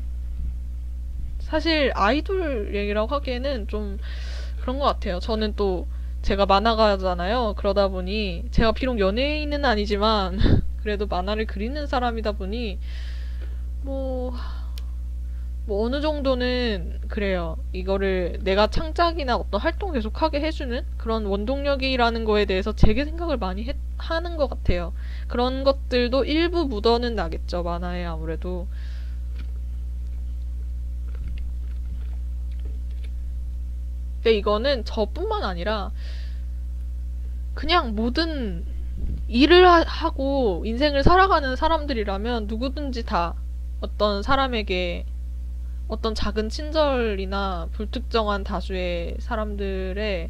사실 아이돌 얘기라고 하기에는 좀 그런 것 같아요. 저는 또 제가 만화가잖아요. 그러다 보니 제가 비록 연예인은 아니지만 그래도 만화를 그리는 사람이다 보니 뭐 어느 정도는 그래요. 이거를 내가 창작이나 어떤 활동 계속하게 해주는 그런 원동력이라는 거에 대해서 되게 생각을 많이 하는 것 같아요. 그런 것들도 일부 묻어는 나겠죠, 만화에 아무래도. 근데 이거는 저뿐만 아니라 그냥 모든 일을 하고 인생을 살아가는 사람들이라면 누구든지 다 어떤 사람에게 어떤 작은 친절이나 불특정한 다수의 사람들의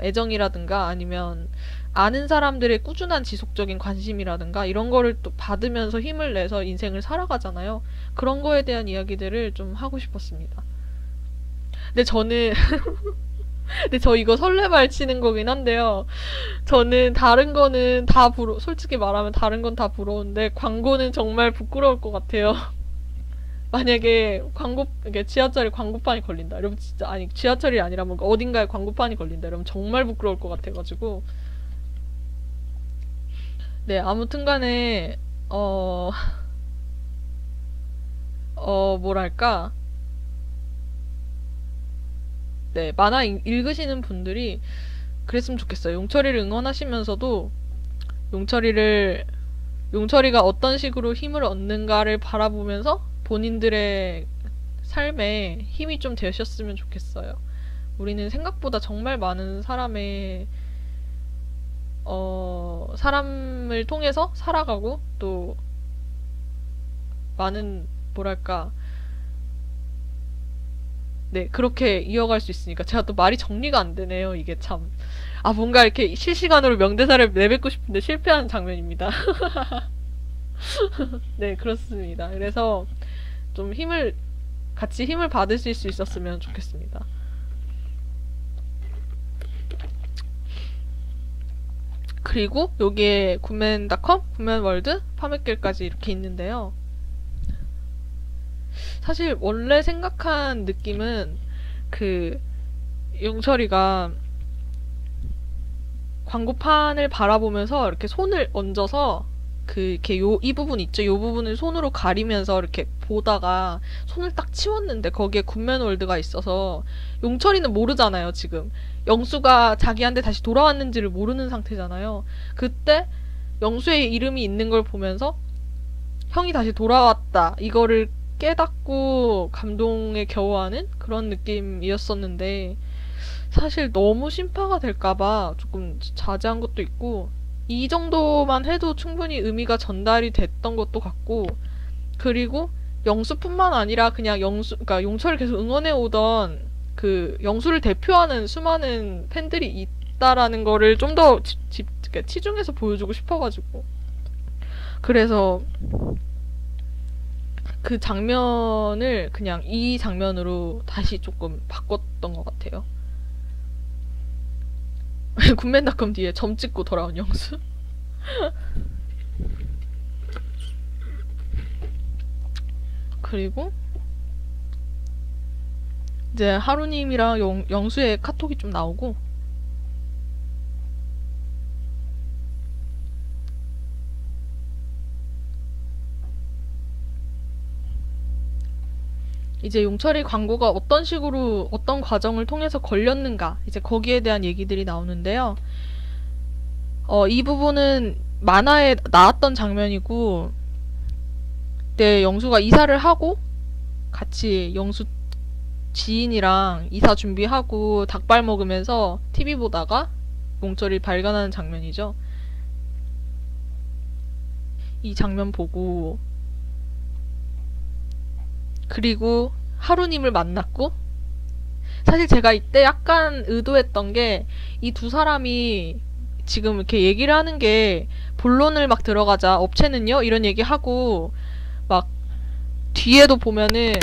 애정이라든가 아니면 아는 사람들의 꾸준한 지속적인 관심이라든가 이런 거를 또 받으면서 힘을 내서 인생을 살아가잖아요. 그런 거에 대한 이야기들을 좀 하고 싶었습니다. 근데 저는 근데 저 이거 설레발 치는 거긴 한데요. 저는 다른 거는 다 솔직히 말하면 다른 건 다 부러운데 광고는 정말 부끄러울 것 같아요. 만약에 이게 지하철에 광고판이 걸린다. 이러면 진짜, 아니, 지하철이 아니라 뭔가 어딘가에 광고판이 걸린다. 이러면 정말 부끄러울 것 같아가지고. 네, 아무튼 간에, 뭐랄까. 네, 만화 읽으시는 분들이 그랬으면 좋겠어요. 용철이를 응원하시면서도 용철이가 어떤 식으로 힘을 얻는가를 바라보면서 본인들의 삶에 힘이 좀 되셨으면 좋겠어요. 우리는 생각보다 정말 많은 사람을 통해서 살아가고 또 많은, 뭐랄까, 네, 그렇게 이어갈 수 있으니까. 제가 또 말이 정리가 안 되네요, 이게 참. 아, 뭔가 이렇게 실시간으로 명대사를 내뱉고 싶은데 실패하는 장면입니다. 네, 그렇습니다. 그래서 좀 같이 힘을 받으실 수 있었으면 좋겠습니다. 그리고 여기에 굿맨닷컴, 굿맨월드, 파맥길까지 이렇게 있는데요. 사실 원래 생각한 느낌은 용철이가 광고판을 바라보면서 이렇게 손을 얹어서 이렇게 이 부분 있죠? 이 부분을 손으로 가리면서 이렇게 보다가 손을 딱 치웠는데 거기에 굿맨월드가 있어서 용철이는 모르잖아요, 지금. 영수가 자기한테 다시 돌아왔는지를 모르는 상태잖아요. 그때 영수의 이름이 있는 걸 보면서 형이 다시 돌아왔다. 이거를 깨닫고 감동에 겨워하는 그런 느낌이었었는데 사실 너무 심파가 될까봐 조금 자제한 것도 있고 이 정도만 해도 충분히 의미가 전달이 됐던 것도 같고 그리고 영수뿐만 아니라 그냥 그러니까 용철을 계속 응원해 오던 영수를 대표하는 수많은 팬들이 있다라는 거를 좀 더 치중해서 보여주고 싶어가지고 그래서 그 장면을 그냥 이 장면으로 다시 조금 바꿨던 것 같아요. 굿맨닷컴 뒤에 점 찍고 돌아온 영수. 그리고 이제 하루님이랑 영수의 카톡이 좀 나오고 이제 용철이 광고가 어떤 식으로 어떤 과정을 통해서 걸렸는가 이제 거기에 대한 얘기들이 나오는데요. 이 부분은 만화에 나왔던 장면이고 그때 영수가 이사를 하고 같이 영수 지인이랑 이사 준비하고 닭발 먹으면서 TV 보다가 용철이 발견하는 장면이죠. 이 장면 보고 그리고 하루님을 만났고 사실 제가 이때 약간 의도했던 게 이 두 사람이 지금 이렇게 얘기를 하는 게 본론을 막 들어가자 업체는요 이런 얘기하고 막 뒤에도 보면은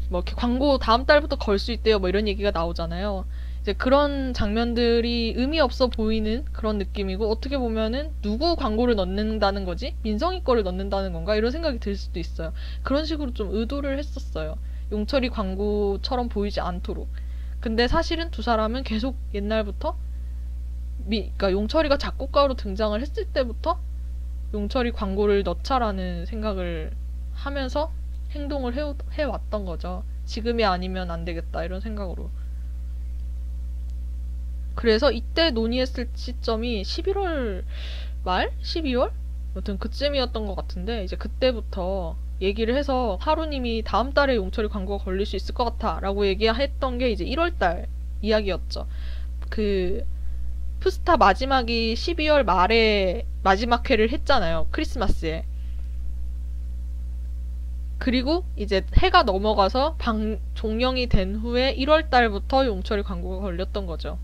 뭐 이렇게 광고 다음 달부터 걸 수 있대요 뭐 이런 얘기가 나오잖아요. 이제 그런 장면들이 의미 없어 보이는 그런 느낌이고 어떻게 보면은 누구 광고를 넣는다는 거지? 민성이 거를 넣는다는 건가? 이런 생각이 들 수도 있어요. 그런 식으로 좀 의도를 했었어요. 용철이 광고처럼 보이지 않도록. 근데 사실은 두 사람은 계속 옛날부터 그러니까 용철이가 작곡가로 등장을 했을 때부터 용철이 광고를 넣자라는 생각을 하면서 행동을 해왔던 거죠. 지금이 아니면 안 되겠다 이런 생각으로. 그래서 이때 논의했을 시점이 11월 말? 12월? 여튼 그쯤이었던 것 같은데 이제 그때부터 얘기를 해서 하루님이 다음 달에 용철이 광고가 걸릴 수 있을 것 같아 라고 얘기했던 게 이제 1월달 이야기였죠. 푸스타 마지막이 12월 말에 마지막 회를 했잖아요. 크리스마스에. 그리고 이제 해가 넘어가서 종영이 된 후에 1월달부터 용철이 광고가 걸렸던 거죠.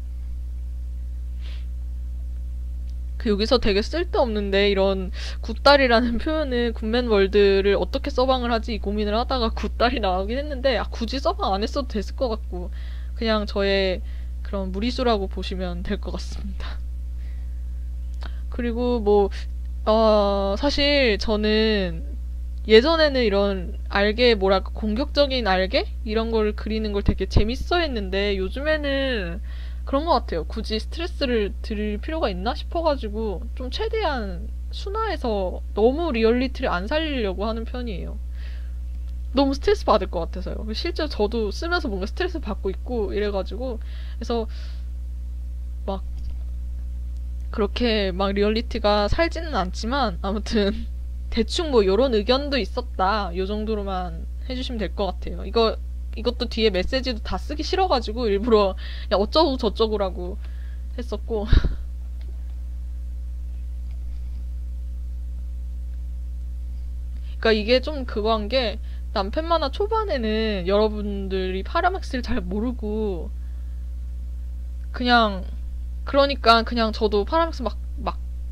여기서 되게 쓸데없는데 이런 굿다리라는 표현을 굿맨 월드를 어떻게 서방을 하지 이 고민을 하다가 굿다리 나오긴 했는데 굳이 서방 안 했어도 됐을 것 같고 그냥 저의 그런 무리수라고 보시면 될 것 같습니다. 그리고 사실 저는 예전에는 이런 알게 뭐랄까 공격적인 알게 이런 걸 그리는 걸 되게 재밌어 했는데 요즘에는 그런 것 같아요. 굳이 스트레스를 드릴 필요가 있나 싶어가지고 좀 최대한 순화해서 너무 리얼리티를 안 살리려고 하는 편이에요. 너무 스트레스 받을 것 같아서요. 실제로 저도 쓰면서 뭔가 스트레스 받고 있고 이래가지고 그래서 막 그렇게 막 리얼리티가 살지는 않지만 아무튼 대충 요런 의견도 있었다 요 정도로만 해주시면 될 것 같아요. 이것도 뒤에 메시지도 다 쓰기 싫어가지고 일부러 그냥 어쩌고 저쩌고라고 했었고 그러니까 이게 좀 그거 한 게 남편 만화 초반에는 여러분들이 파라맥스를 잘 모르고 그러니까 그냥 저도 파라맥스 막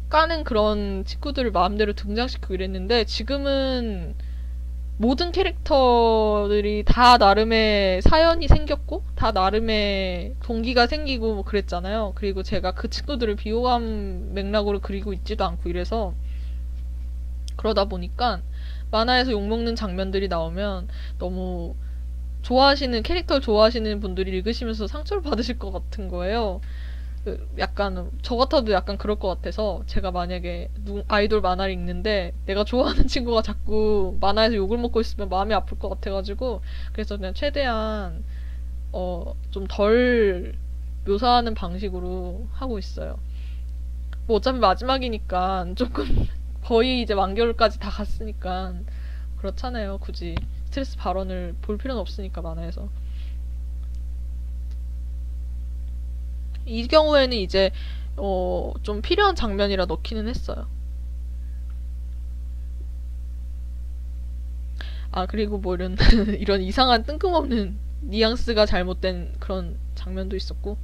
까는 그런 친구들을 마음대로 등장시키고 이랬는데 지금은 모든 캐릭터들이 다 나름의 사연이 생겼고 다 나름의 동기가 생기고 그랬잖아요. 그리고 제가 그 친구들을 비호감 맥락으로 그리고 있지도 않고 이래서 그러다 보니까 만화에서 욕먹는 장면들이 나오면 너무 캐릭터를 좋아하시는 분들이 읽으시면서 상처를 받으실 것 같은 거예요. 약간 저 같아도 약간 그럴 것 같아서 제가 만약에 아이돌 만화를 읽는데 내가 좋아하는 친구가 자꾸 만화에서 욕을 먹고 있으면 마음이 아플 것 같아가지고 그래서 그냥 최대한 좀 덜 묘사하는 방식으로 하고 있어요. 어차피 마지막이니까 조금 거의 이제 완결까지 다 갔으니까 그렇잖아요. 굳이 스트레스 발언을 볼 필요는 없으니까 만화에서. 이 경우에는 이제 좀 필요한 장면이라 넣기는 했어요. 그리고 이런 이런 이상한 뜬금없는 뉘앙스가 잘못된 그런 장면도 있었고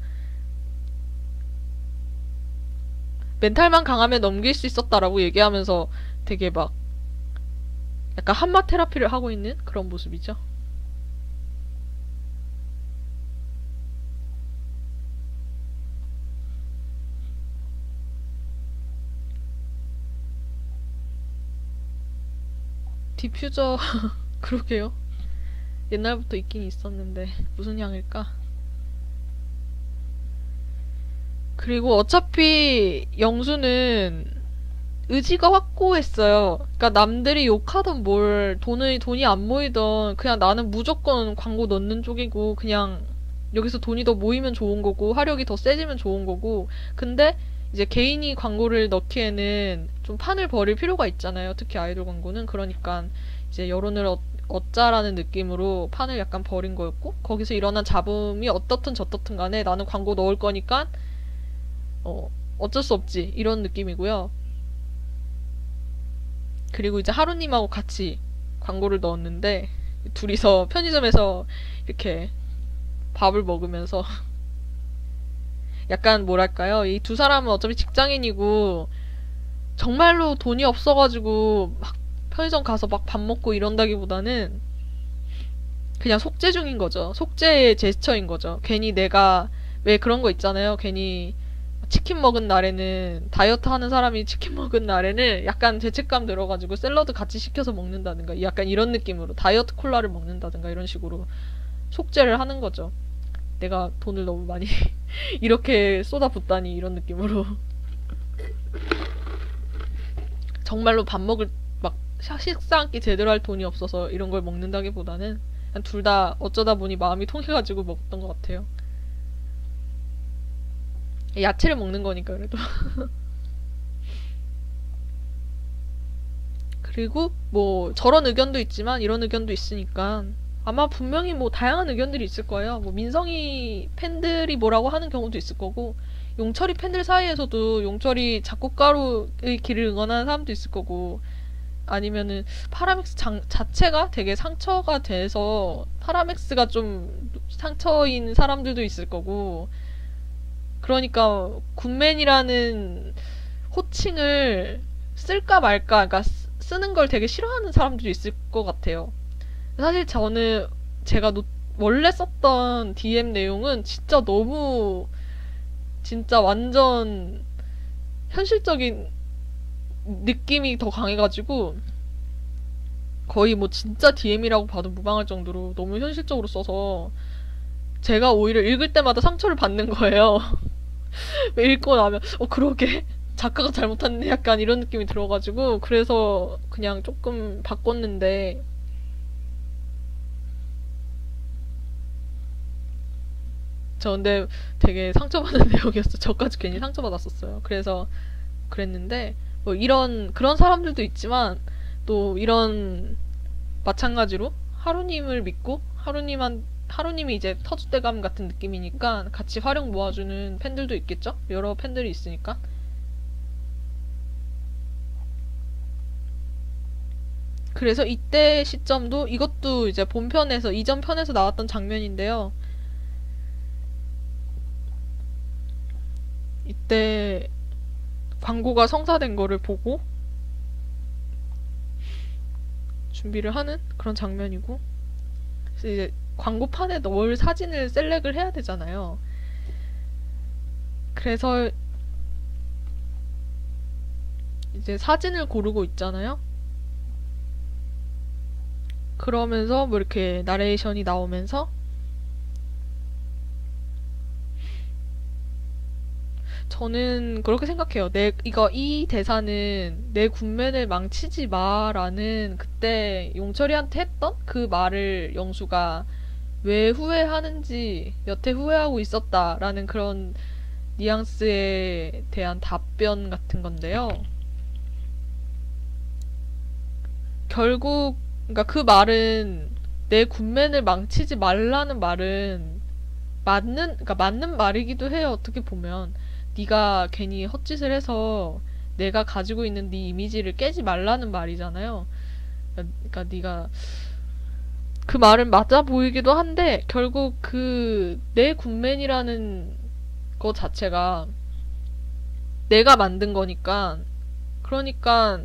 멘탈만 강하면 넘길 수 있었다라고 얘기하면서 되게 막 약간 한마 테라피를 하고 있는 그런 모습이죠. 디퓨저 그러게요. 옛날부터 있긴 있었는데 무슨 향일까? 그리고 어차피 영수는 의지가 확고했어요. 그러니까 남들이 욕하던 돈이 안 모이던 그냥 나는 무조건 광고 넣는 쪽이고 그냥 여기서 돈이 더 모이면 좋은 거고 화력이 더 세지면 좋은 거고 근데 이제 개인이 광고를 넣기에는 좀 판을 벌일 필요가 있잖아요. 특히 아이돌 광고는. 그러니까 이제 여론을 얻자라는 느낌으로 판을 약간 벌인 거였고 거기서 일어난 잡음이 어떻든 저떻든 간에 나는 광고 넣을 거니까 어쩔 수 없지 이런 느낌이고요. 그리고 이제 하루님하고 같이 광고를 넣었는데 둘이서 편의점에서 이렇게 밥을 먹으면서 약간 뭐랄까요? 이 두 사람은 어차피 직장인이고 정말로 돈이 없어가지고 막 편의점 가서 막 밥 먹고 이런다기보다는 그냥 속죄 중인 거죠. 속죄의 제스처인 거죠. 괜히 내가 왜 그런 거 있잖아요. 괜히 치킨 먹은 날에는 다이어트 하는 사람이 치킨 먹은 날에는 약간 죄책감 들어가지고 샐러드 같이 시켜서 먹는다든가 약간 이런 느낌으로 다이어트 콜라를 먹는다든가 이런 식으로 속죄를 하는 거죠. 내가 돈을 너무 많이 이렇게 쏟아붓다니 이런 느낌으로 정말로 밥 먹을 막 식사 한 끼 제대로 할 돈이 없어서 이런 걸 먹는다기보다는 둘 다 어쩌다 보니 마음이 통해가지고 먹었던 것 같아요. 야채를 먹는 거니까 그래도 그리고 저런 의견도 있지만 이런 의견도 있으니까 아마 분명히 다양한 의견들이 있을 거예요. 민성이 팬들이 뭐라고 하는 경우도 있을 거고 용철이 팬들 사이에서도 용철이 작곡가로의 길을 응원하는 사람도 있을 거고 아니면은 파라맥스 자체가 되게 상처가 돼서 파라맥스가 좀 상처인 사람들도 있을 거고 그러니까 굿맨이라는 호칭을 쓸까 말까, 그러니까 쓰는 걸 되게 싫어하는 사람들도 있을 것 같아요. 사실 저는 제가 원래 썼던 DM 내용은 진짜 너무 진짜 완전 현실적인 느낌이 더 강해가지고 거의 뭐 진짜 DM이라고 봐도 무방할 정도로 너무 현실적으로 써서 제가 오히려 읽을 때마다 상처를 받는 거예요. 읽고 나면 그러게 작가가 잘못했네 약간 이런 느낌이 들어가지고 그래서 그냥 조금 바꿨는데 저 근데 되게 상처받는 내용이었어. 저까지 괜히 상처받았었어요. 그래서 그랬는데 뭐 이런 그런 사람들도 있지만 또 이런 마찬가지로 하루님을 믿고 하루님이 이제 터줏대감 같은 느낌이니까 같이 활용 모아주는 팬들도 있겠죠? 여러 팬들이 있으니까. 그래서 이때 시점도 이것도 이제 본편에서 이전 편에서 나왔던 장면인데요. 이때 광고가 성사된 거를 보고 준비를 하는 그런 장면이고 그래서 이제 광고판에 넣을 사진을 셀렉을 해야 되잖아요. 그래서 이제 사진을 고르고 있잖아요. 그러면서 뭐 이렇게 나레이션이 나오면서 저는 그렇게 생각해요. 이 대사는 내 군맨을 망치지 마라는 그때 용철이한테 했던 그 말을 영수가 왜 후회하는지 여태 후회하고 있었다라는 그런 뉘앙스에 대한 답변 같은 건데요. 결국 그러니까 그 말은 내 군맨을 망치지 말라는 말은 그러니까 맞는 말이기도 해요. 어떻게 보면 네가 괜히 헛짓을 해서 내가 가지고 있는 네 이미지를 깨지 말라는 말이잖아요. 그러니까 네가 그 말은 맞아 보이기도 한데 결국 그 내 군맨이라는 거 자체가 내가 만든 거니까 그러니까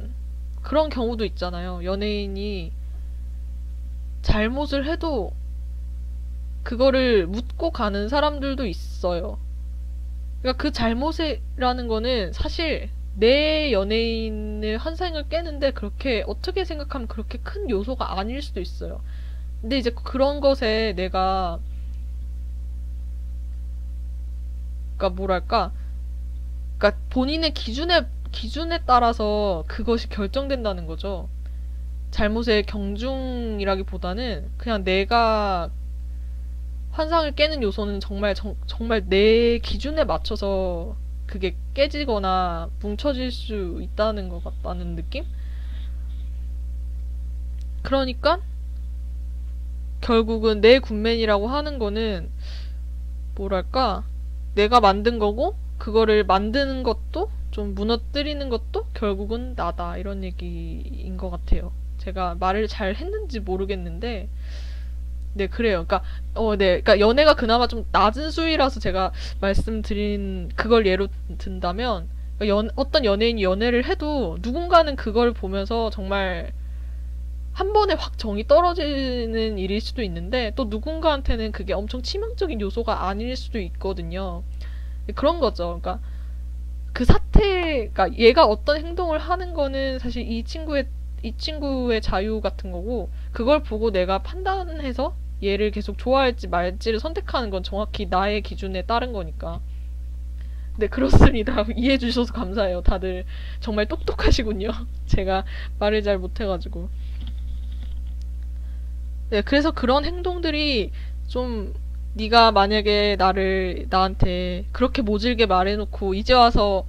그런 경우도 있잖아요. 연예인이 잘못을 해도 그거를 묻고 가는 사람들도 있어요. 그러니까 그 잘못이라는 거는 사실 내 연예인을 한 생을 깨는데 그렇게 어떻게 생각하면 그렇게 큰 요소가 아닐 수도 있어요. 근데 이제 그런 것에 내가 그러니까 뭐랄까 그러니까 본인의 기준에 따라서 그것이 결정된다는 거죠. 잘못의 경중이라기보다는 그냥 내가 환상을 깨는 요소는 정말 내 기준에 맞춰서 그게 깨지거나 뭉쳐질 수 있다는 것 같다는 느낌? 그러니까 결국은 내 군맨이라고 하는 거는 뭐랄까 내가 만든 거고 그거를 만드는 것도 좀 무너뜨리는 것도 결국은 나다 이런 얘기인 것 같아요. 제가 말을 잘 했는지 모르겠는데 네, 그래요. 네. 그러니까 연애가 그나마 좀 낮은 수위라서 제가 말씀드린 그걸 예로 든다면, 어떤 연예인이 연애를 해도 누군가는 그걸 보면서 정말 한 번에 확 정이 떨어지는 일일 수도 있는데, 또 누군가한테는 그게 엄청 치명적인 요소가 아닐 수도 있거든요. 그런 거죠. 그러니까 그러니까 얘가 어떤 행동을 하는 거는 사실 이 친구의 자유 같은 거고, 그걸 보고 내가 판단해서 얘를 계속 좋아할지 말지를 선택하는 건 정확히 나의 기준에 따른 거니까. 네, 그렇습니다. 이해해 주셔서 감사해요. 다들 정말 똑똑하시군요. 제가 말을 잘 못해가지고. 네, 그래서 그런 행동들이 좀 네가 만약에 나한테 그렇게 모질게 말해놓고 이제 와서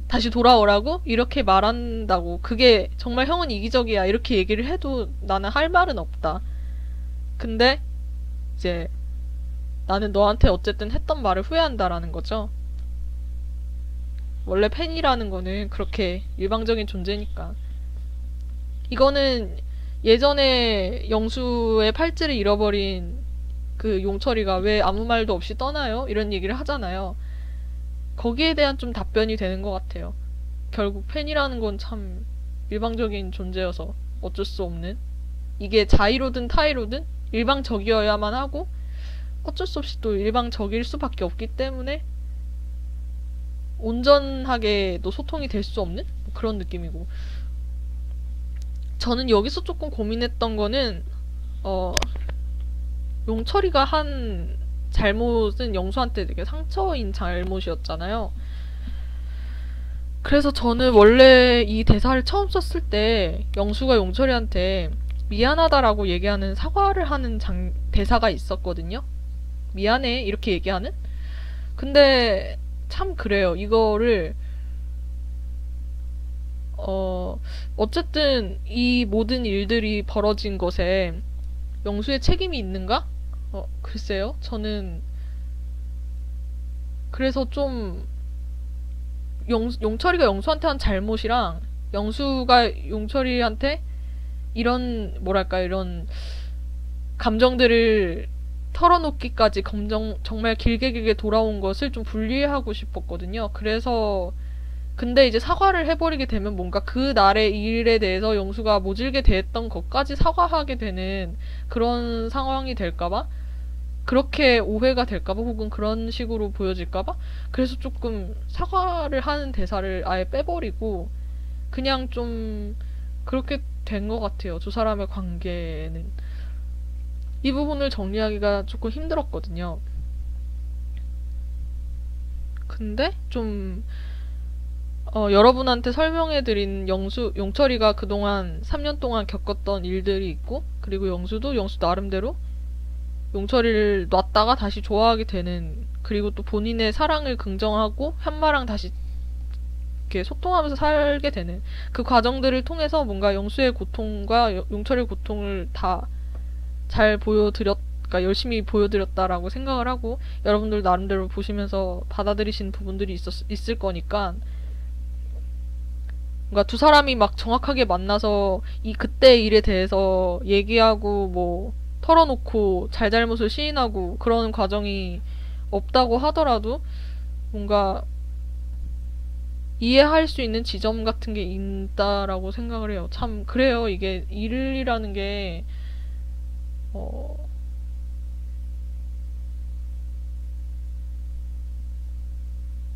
다시 돌아오라고 이렇게 말한다고 그게 정말 형은 이기적이야 이렇게 얘기를 해도 나는 할 말은 없다. 근데 이제 나는 너한테 어쨌든 했던 말을 후회한다라는 거죠. 원래 팬이라는 거는 그렇게 일방적인 존재니까. 이거는 예전에 영수의 팔찌를 잃어버린 그 용철이가 왜 아무 말도 없이 떠나요? 이런 얘기를 하잖아요. 거기에 대한 좀 답변이 되는 것 같아요. 결국 팬이라는 건 참 일방적인 존재여서 어쩔 수 없는, 이게 자의로든 타의로든 일방적이어야만 하고 어쩔 수 없이 또 일방적일 수밖에 없기 때문에 온전하게 또 소통이 될 수 없는 뭐 그런 느낌이고, 저는 여기서 조금 고민했던 거는 용철이가 한 잘못은 영수한테 되게 상처인 잘못이었잖아요. 그래서 저는 원래 이 대사를 처음 썼을 때 영수가 용철이한테 미안하다라고 얘기하는, 사과를 하는 대사가 있었거든요. 미안해 이렇게 얘기하는? 근데 참 그래요. 이거를 어쨌든 이 모든 일들이 벌어진 것에 영수의 책임이 있는가? 글쎄요. 저는 그래서 좀 용철이가 영수한테 한 잘못이랑 영수가 용철이한테 이런 뭐랄까 이런 감정들을 털어놓기까지 정말 길게 돌아온 것을 좀 분리하고 싶었거든요. 그래서 근데 이제 사과를 해버리게 되면 뭔가 그 날의 일에 대해서 영수가 모질게 대했던 것까지 사과하게 되는 그런 상황이 될까봐, 그렇게 오해가 될까봐, 혹은 그런 식으로 보여질까봐, 그래서 조금 사과를 하는 대사를 아예 빼버리고 그냥 좀 그렇게 된 것 같아요. 두 사람의 관계는. 이 부분을 정리하기가 조금 힘들었거든요. 근데 좀 여러분한테 설명해드린 용철이가 그동안 3년 동안 겪었던 일들이 있고, 그리고 영수도 영수 나름대로 용철이를 놨다가 다시 좋아하게 되는, 그리고 또 본인의 사랑을 긍정하고 현마랑 다시 이렇게 소통하면서 살게 되는 그 과정들을 통해서 뭔가 영수의 고통과 용철이의 고통을 다 잘 그러니까 열심히 보여드렸다라고 생각을 하고, 여러분들 나름대로 보시면서 받아들이신 부분들이 있을 거니까, 그러니까 두 사람이 막 정확하게 만나서 그때 일에 대해서 얘기하고 뭐 털어놓고 잘잘못을 시인하고 그런 과정이 없다고 하더라도 뭔가 이해할 수 있는 지점 같은 게 있다라고 생각을 해요. 참 그래요. 이게 일이라는 게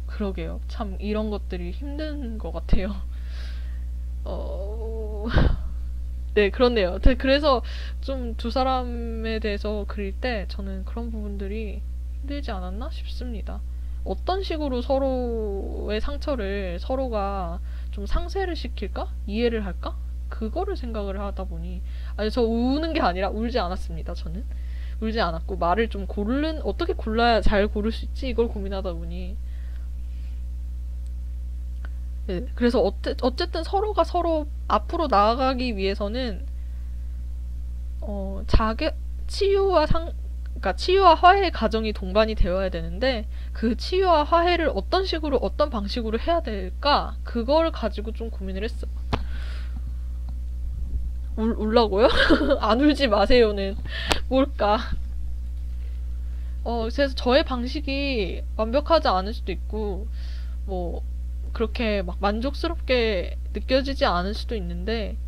그러게요. 참 이런 것들이 힘든 것 같아요. 네, 그렇네요. 그래서 좀 두 사람에 대해서 그릴 때 저는 그런 부분들이 힘들지 않았나 싶습니다. 어떤 식으로 서로의 상처를 서로가 좀 상쇄를 시킬까? 이해를 할까? 그거를 생각을 하다 보니, 아니, 저 우는 게 아니라 울지 않았습니다, 저는. 울지 않았고, 말을 좀 어떻게 골라야 잘 고를 수 있지? 이걸 고민하다 보니. 네, 그래서 어쨌든 서로가 서로 앞으로 나아가기 위해서는 그러니까 치유와 화해의 과정이 동반이 되어야 되는데, 그 치유와 화해를 어떤 식으로 어떤 방식으로 해야 될까, 그걸 가지고 좀 고민을 했어. 울라고요? 안 울지 마세요는 뭘까? 그래서 저의 방식이 완벽하지 않을 수도 있고 뭐 그렇게 막 만족스럽게 느껴지지 않을 수도 있는데,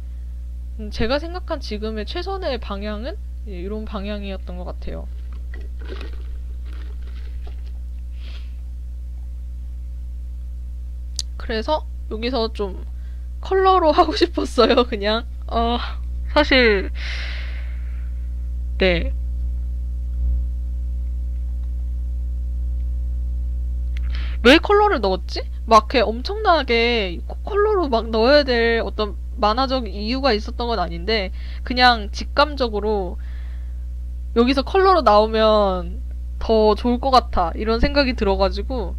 제가 생각한 지금의 최선의 방향은 이런 방향이었던 것 같아요. 그래서 여기서 좀 컬러로 하고 싶었어요. 그냥 사실 네, 왜 컬러를 넣었지? 막 이렇게 엄청나게 컬러로 막 넣어야 될 어떤 만화적 이유가 있었던 건 아닌데, 그냥 직감적으로 여기서 컬러로 나오면 더 좋을 것 같아 이런 생각이 들어가지고,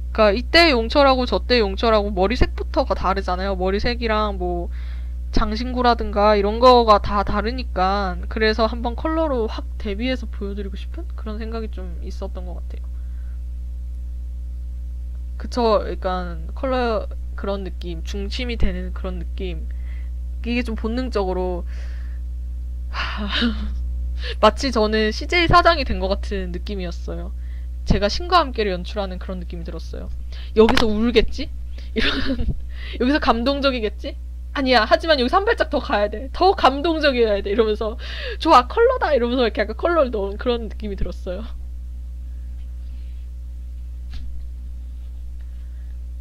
그니까 이때 용철하고 저때 용철하고 머리색부터가 다르잖아요. 머리색이랑 뭐 장신구라든가 이런 거가 다 다르니까, 그래서 한번 컬러로 확 대비해서 보여드리고 싶은 그런 생각이 좀 있었던 것 같아요. 그쵸. 그러니까 컬러 그런 느낌, 중심이 되는 그런 느낌, 이게 좀 본능적으로 마치 저는 CJ 사장이 된 것 같은 느낌이었어요. 제가 신과 함께를 연출하는 그런 느낌이 들었어요. 여기서 울겠지? 여기서 감동적이겠지? 아니야. 하지만 여기서 한 발짝 더 가야 돼. 더 감동적이어야 돼. 이러면서 좋아 컬러다 이러면서 이렇게 약간 컬러를 넣은 그런 느낌이 들었어요.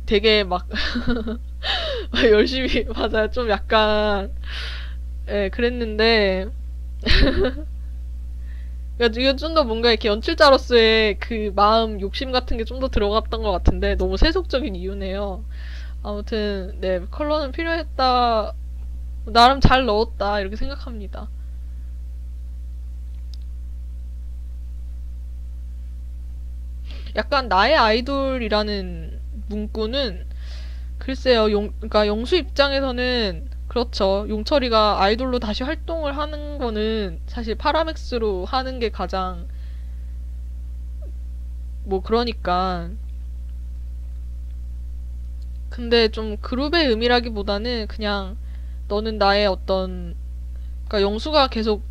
되게 막 열심히 맞아요. 좀 약간 예, 그랬는데 이거 좀 더 뭔가 이렇게 연출자로서의 그 마음 욕심 같은 게 좀 더 들어갔던 것 같은데 너무 세속적인 이유네요. 아무튼 네 컬러는 필요했다. 나름 잘 넣었다 이렇게 생각합니다. 약간 나의 아이돌이라는 문구는 글쎄요, 그러니까 영수 입장에서는 그렇죠. 용철이가 아이돌로 다시 활동을 하는 거는 사실 파라맥스로 하는 게 가장 뭐 그러니까. 근데 좀 그룹의 의미라기보다는 그냥 너는 나의 어떤 그러니까 영수가 계속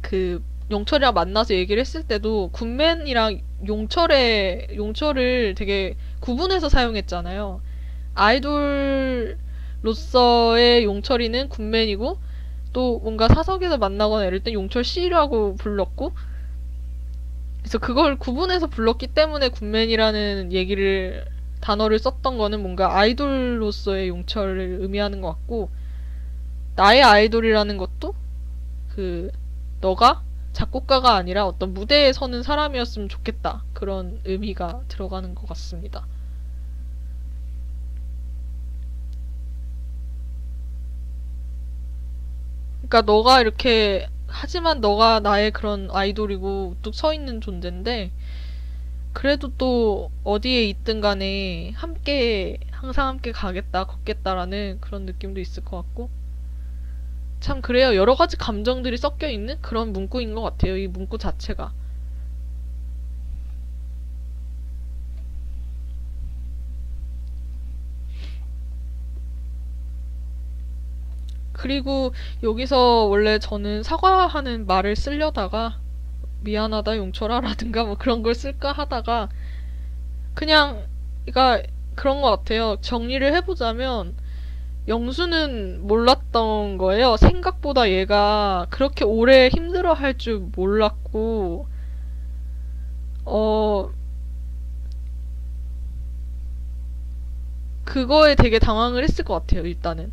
그 용철이랑 만나서 얘기를 했을 때도 굿맨이랑 용철을 되게 구분해서 사용했잖아요. 아이돌로서의 용철이는 굿맨이고 또 뭔가 사석에서 만나거나 이럴 땐 용철 씨라고 불렀고 그래서 그걸 구분해서 불렀기 때문에 굿맨이라는 단어를 썼던 거는 뭔가 아이돌로서의 용철을 의미하는 것 같고 나의 아이돌이라는 것도 그 너가 작곡가가 아니라 어떤 무대에 서는 사람이었으면 좋겠다 그런 의미가 들어가는 것 같습니다. 그러니까 너가 이렇게 하지만 너가 나의 그런 아이돌이고 우뚝 서 있는 존재인데 그래도 또 어디에 있든 간에 함께 항상 함께 가겠다 걷겠다라는 그런 느낌도 있을 것 같고 참 그래요. 여러 가지 감정들이 섞여 있는 그런 문구인 것 같아요. 이 문구 자체가. 그리고 여기서 원래 저는 사과하는 말을 쓰려다가 미안하다 용철아라든가 뭐 그런 걸 쓸까 하다가 그냥 그러니까 그런 것 같아요. 정리를 해보자면 영수는 몰랐던 거예요. 생각보다 얘가 그렇게 오래 힘들어 할 줄 몰랐고 어 그거에 되게 당황을 했을 것 같아요. 일단은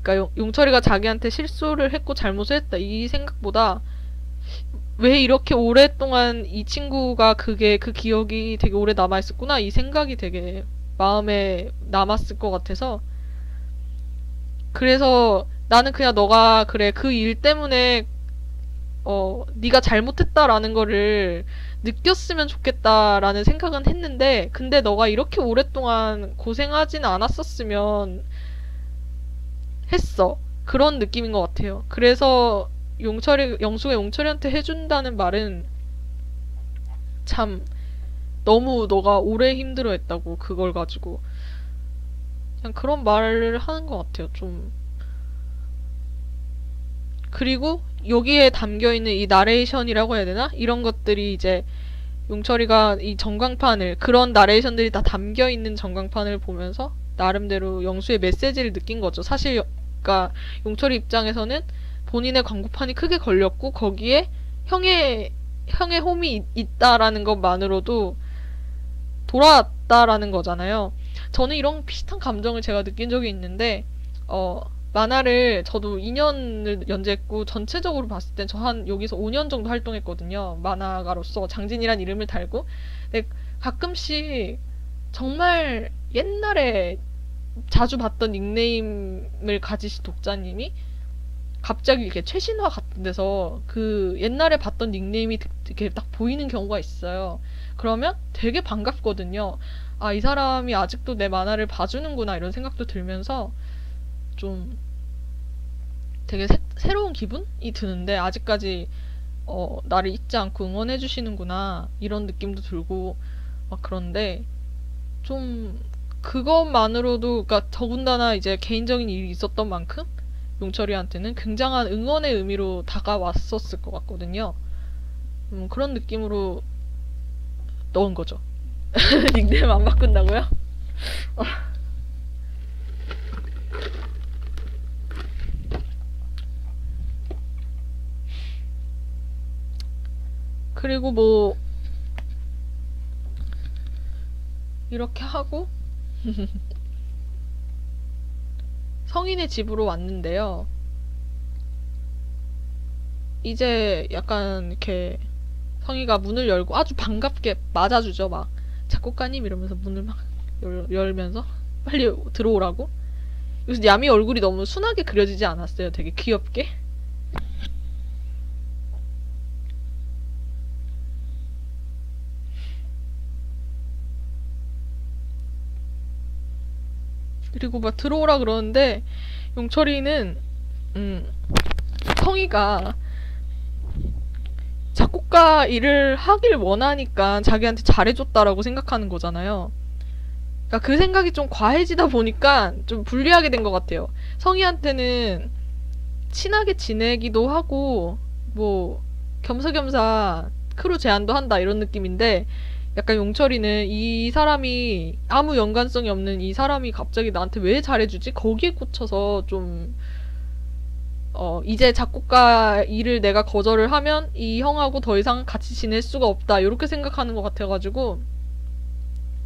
그러니까 용철이가 자기한테 실수를 했고 잘못을 했다 이 생각보다 왜 이렇게 오랫동안 이 친구가 그 기억이 되게 오래 남아있었구나 이 생각이 되게 마음에 남았을 것 같아서 그래서 나는 그냥 너가 그래 그 일 때문에 네가 잘못했다라는 거를 느꼈으면 좋겠다라는 생각은 했는데 근데 너가 이렇게 오랫동안 고생하진 않았었으면 했어. 그런 느낌인 것 같아요. 그래서 영수가 용철이한테 해준다는 말은 참 너무 너가 오래 힘들어했다고 그걸 가지고 그냥 그런 말을 하는 것 같아요. 좀 그리고 여기에 담겨있는 이 나레이션이라고 해야 되나? 이런 것들이 이제 용철이가 이 전광판을 그런 나레이션들이 다 담겨있는 전광판을 보면서 나름대로 영수의 메시지를 느낀 거죠. 사실 그러니까 용철이 입장에서는 본인의 광고판이 크게 걸렸고 거기에 형의 홈이 있다라는 것만으로도 돌아왔다라는 거잖아요. 저는 이런 비슷한 감정을 제가 느낀 적이 있는데 만화를 저도 2년을 연재했고 전체적으로 봤을 땐 저 한 여기서 5년 정도 활동했거든요. 만화가로서 장진이란 이름을 달고 근데 가끔씩 정말 옛날에 자주 봤던 닉네임을 가지신 독자님이 갑자기 이렇게 최신화 같은 데서 그 옛날에 봤던 닉네임이 이렇게 딱 보이는 경우가 있어요. 그러면 되게 반갑거든요. 아, 이 사람이 아직도 내 만화를 봐주는구나 이런 생각도 들면서 좀 되게 새로운 기분이 드는데 아직까지 나를 잊지 않고 응원해 주시는구나 이런 느낌도 들고 막 그런데 좀 그것만으로도 그러니까 더군다나 이제 개인적인 일이 있었던 만큼 용철이한테는 굉장한 응원의 의미로 다가왔었을 것 같거든요. 그런 느낌으로 넣은 거죠. 닉네임 안 바꾼다고요? 그리고 뭐 이렇게 하고 성인의 집으로 왔는데요. 이제 약간 이렇게 성희가 문을 열고 아주 반갑게 맞아주죠. 막 작곡가님 이러면서 문을 막 열면서 빨리 들어오라고. 여기서 야미 얼굴이 너무 순하게 그려지지 않았어요? 되게 귀엽게. 그리고 막 들어오라 그러는데 용철이는 성희가 작곡가 일을 하길 원하니까 자기한테 잘해줬다라고 생각하는 거잖아요. 그러니까 그 생각이 좀 과해지다 보니까 좀 불리하게 된 것 같아요. 성희한테는 친하게 지내기도 하고 뭐 겸사겸사 크루 제안도 한다 이런 느낌인데 약간 용철이는 이 사람이 아무 연관성이 없는 이 사람이 갑자기 나한테 왜 잘해주지? 거기에 꽂혀서 좀 이제 작곡가 일을 내가 거절을 하면 이 형하고 더 이상 같이 지낼 수가 없다 이렇게 생각하는 것 같아가지고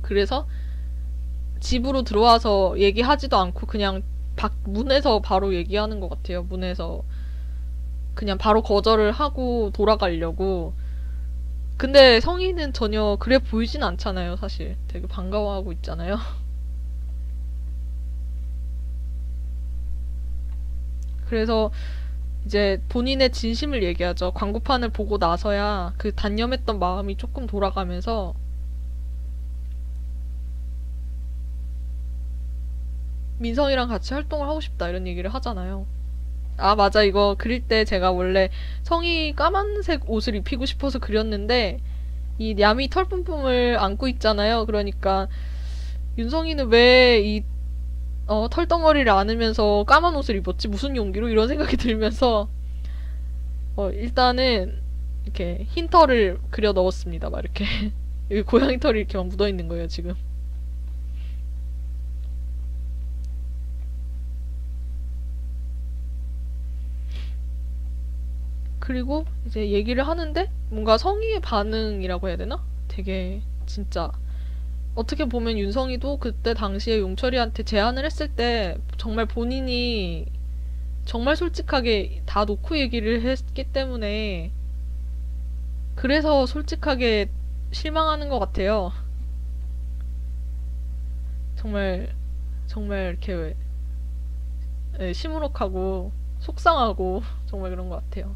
그래서 집으로 들어와서 얘기하지도 않고 그냥 문에서 바로 얘기하는 것 같아요. 문에서 그냥 바로 거절을 하고 돌아가려고. 근데 성희는 전혀 그래 보이진 않잖아요. 사실 되게 반가워하고 있잖아요. 그래서 이제 본인의 진심을 얘기하죠. 광고판을 보고 나서야 그 단념했던 마음이 조금 돌아가면서 민성이랑 같이 활동을 하고 싶다 이런 얘기를 하잖아요. 아 맞아, 이거 그릴 때 제가 원래 성이 까만색 옷을 입히고 싶어서 그렸는데 이 야미 털뿜뿜을 안고 있잖아요. 그러니까 윤성이는 왜 이 털덩어리를 안으면서 까만 옷을 입었지? 무슨 용기로? 이런 생각이 들면서 일단은 이렇게 흰 털을 그려 넣었습니다. 막 이렇게 여기 고양이 털이 이렇게 막 묻어 있는 거예요 지금. 그리고 이제 얘기를 하는데 뭔가 성희의 반응이라고 해야 되나? 되게 진짜 어떻게 보면 윤성이도 그때 당시에 용철이한테 제안을 했을 때 정말 본인이 정말 솔직하게 다 놓고 얘기를 했기 때문에 그래서 솔직하게 실망하는 것 같아요. 정말 정말 이렇게 시무룩하고 속상하고 정말 그런 것 같아요.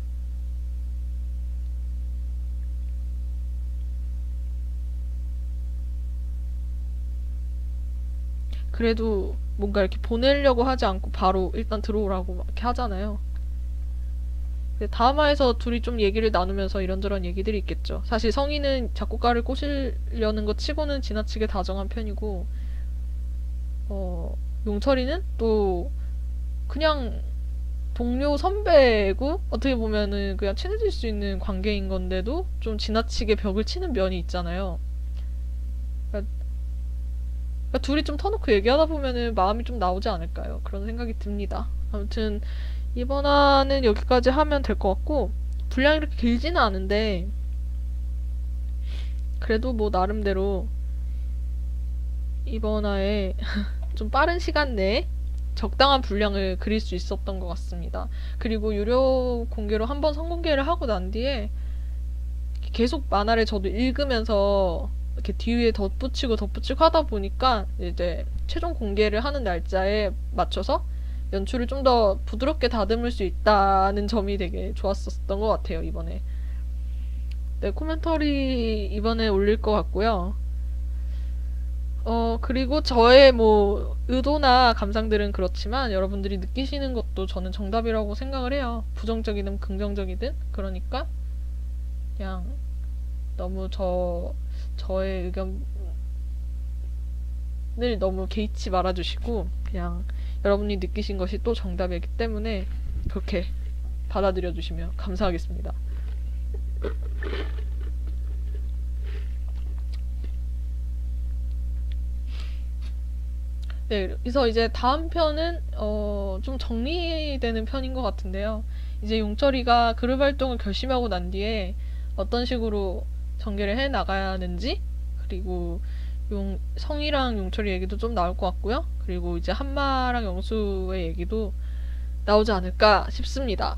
그래도 뭔가 이렇게 보내려고 하지 않고 바로 일단 들어오라고 막 이렇게 하잖아요. 근데 다음화에서 둘이 좀 얘기를 나누면서 이런저런 얘기들이 있겠죠. 사실 성희는 작곡가를 꼬시려는 것 치고는 지나치게 다정한 편이고, 용철이는 또 그냥 동료 선배고 어떻게 보면은 그냥 친해질 수 있는 관계인 건데도 좀 지나치게 벽을 치는 면이 있잖아요. 그러니까 둘이 좀 터놓고 얘기하다 보면은 마음이 좀 나오지 않을까요? 그런 생각이 듭니다. 아무튼 이번 화는 여기까지 하면 될 것 같고 분량이 이렇게 길지는 않은데 그래도 뭐 나름대로 이번 화에 좀 빠른 시간 내에 적당한 분량을 그릴 수 있었던 것 같습니다. 그리고 유료 공개로 한번 선공개를 하고 난 뒤에 계속 만화를 저도 읽으면서 이렇게 뒤에 덧붙이고 하다 보니까 이제 최종 공개를 하는 날짜에 맞춰서 연출을 좀 더 부드럽게 다듬을 수 있다는 점이 되게 좋았었던 것 같아요, 이번에. 네, 코멘터리 이번에 올릴 것 같고요. 그리고 저의 뭐 의도나 감상들은 그렇지만 여러분들이 느끼시는 것도 저는 정답이라고 생각을 해요. 부정적이든 긍정적이든. 그러니까 그냥 너무 저의 의견을 너무 개의치 말아주시고 그냥 여러분이 느끼신 것이 또 정답이기 때문에 그렇게 받아들여 주시면 감사하겠습니다. 네, 그래서 이제 다음 편은 좀 정리되는 편인 것 같은데요. 이제 용철이가 그룹 활동을 결심하고 난 뒤에 어떤 식으로 전개를 해 나가야 하는지, 그리고 성이랑 용철이 얘기도 좀 나올 것 같고요. 그리고 이제 한마랑 영수의 얘기도 나오지 않을까 싶습니다.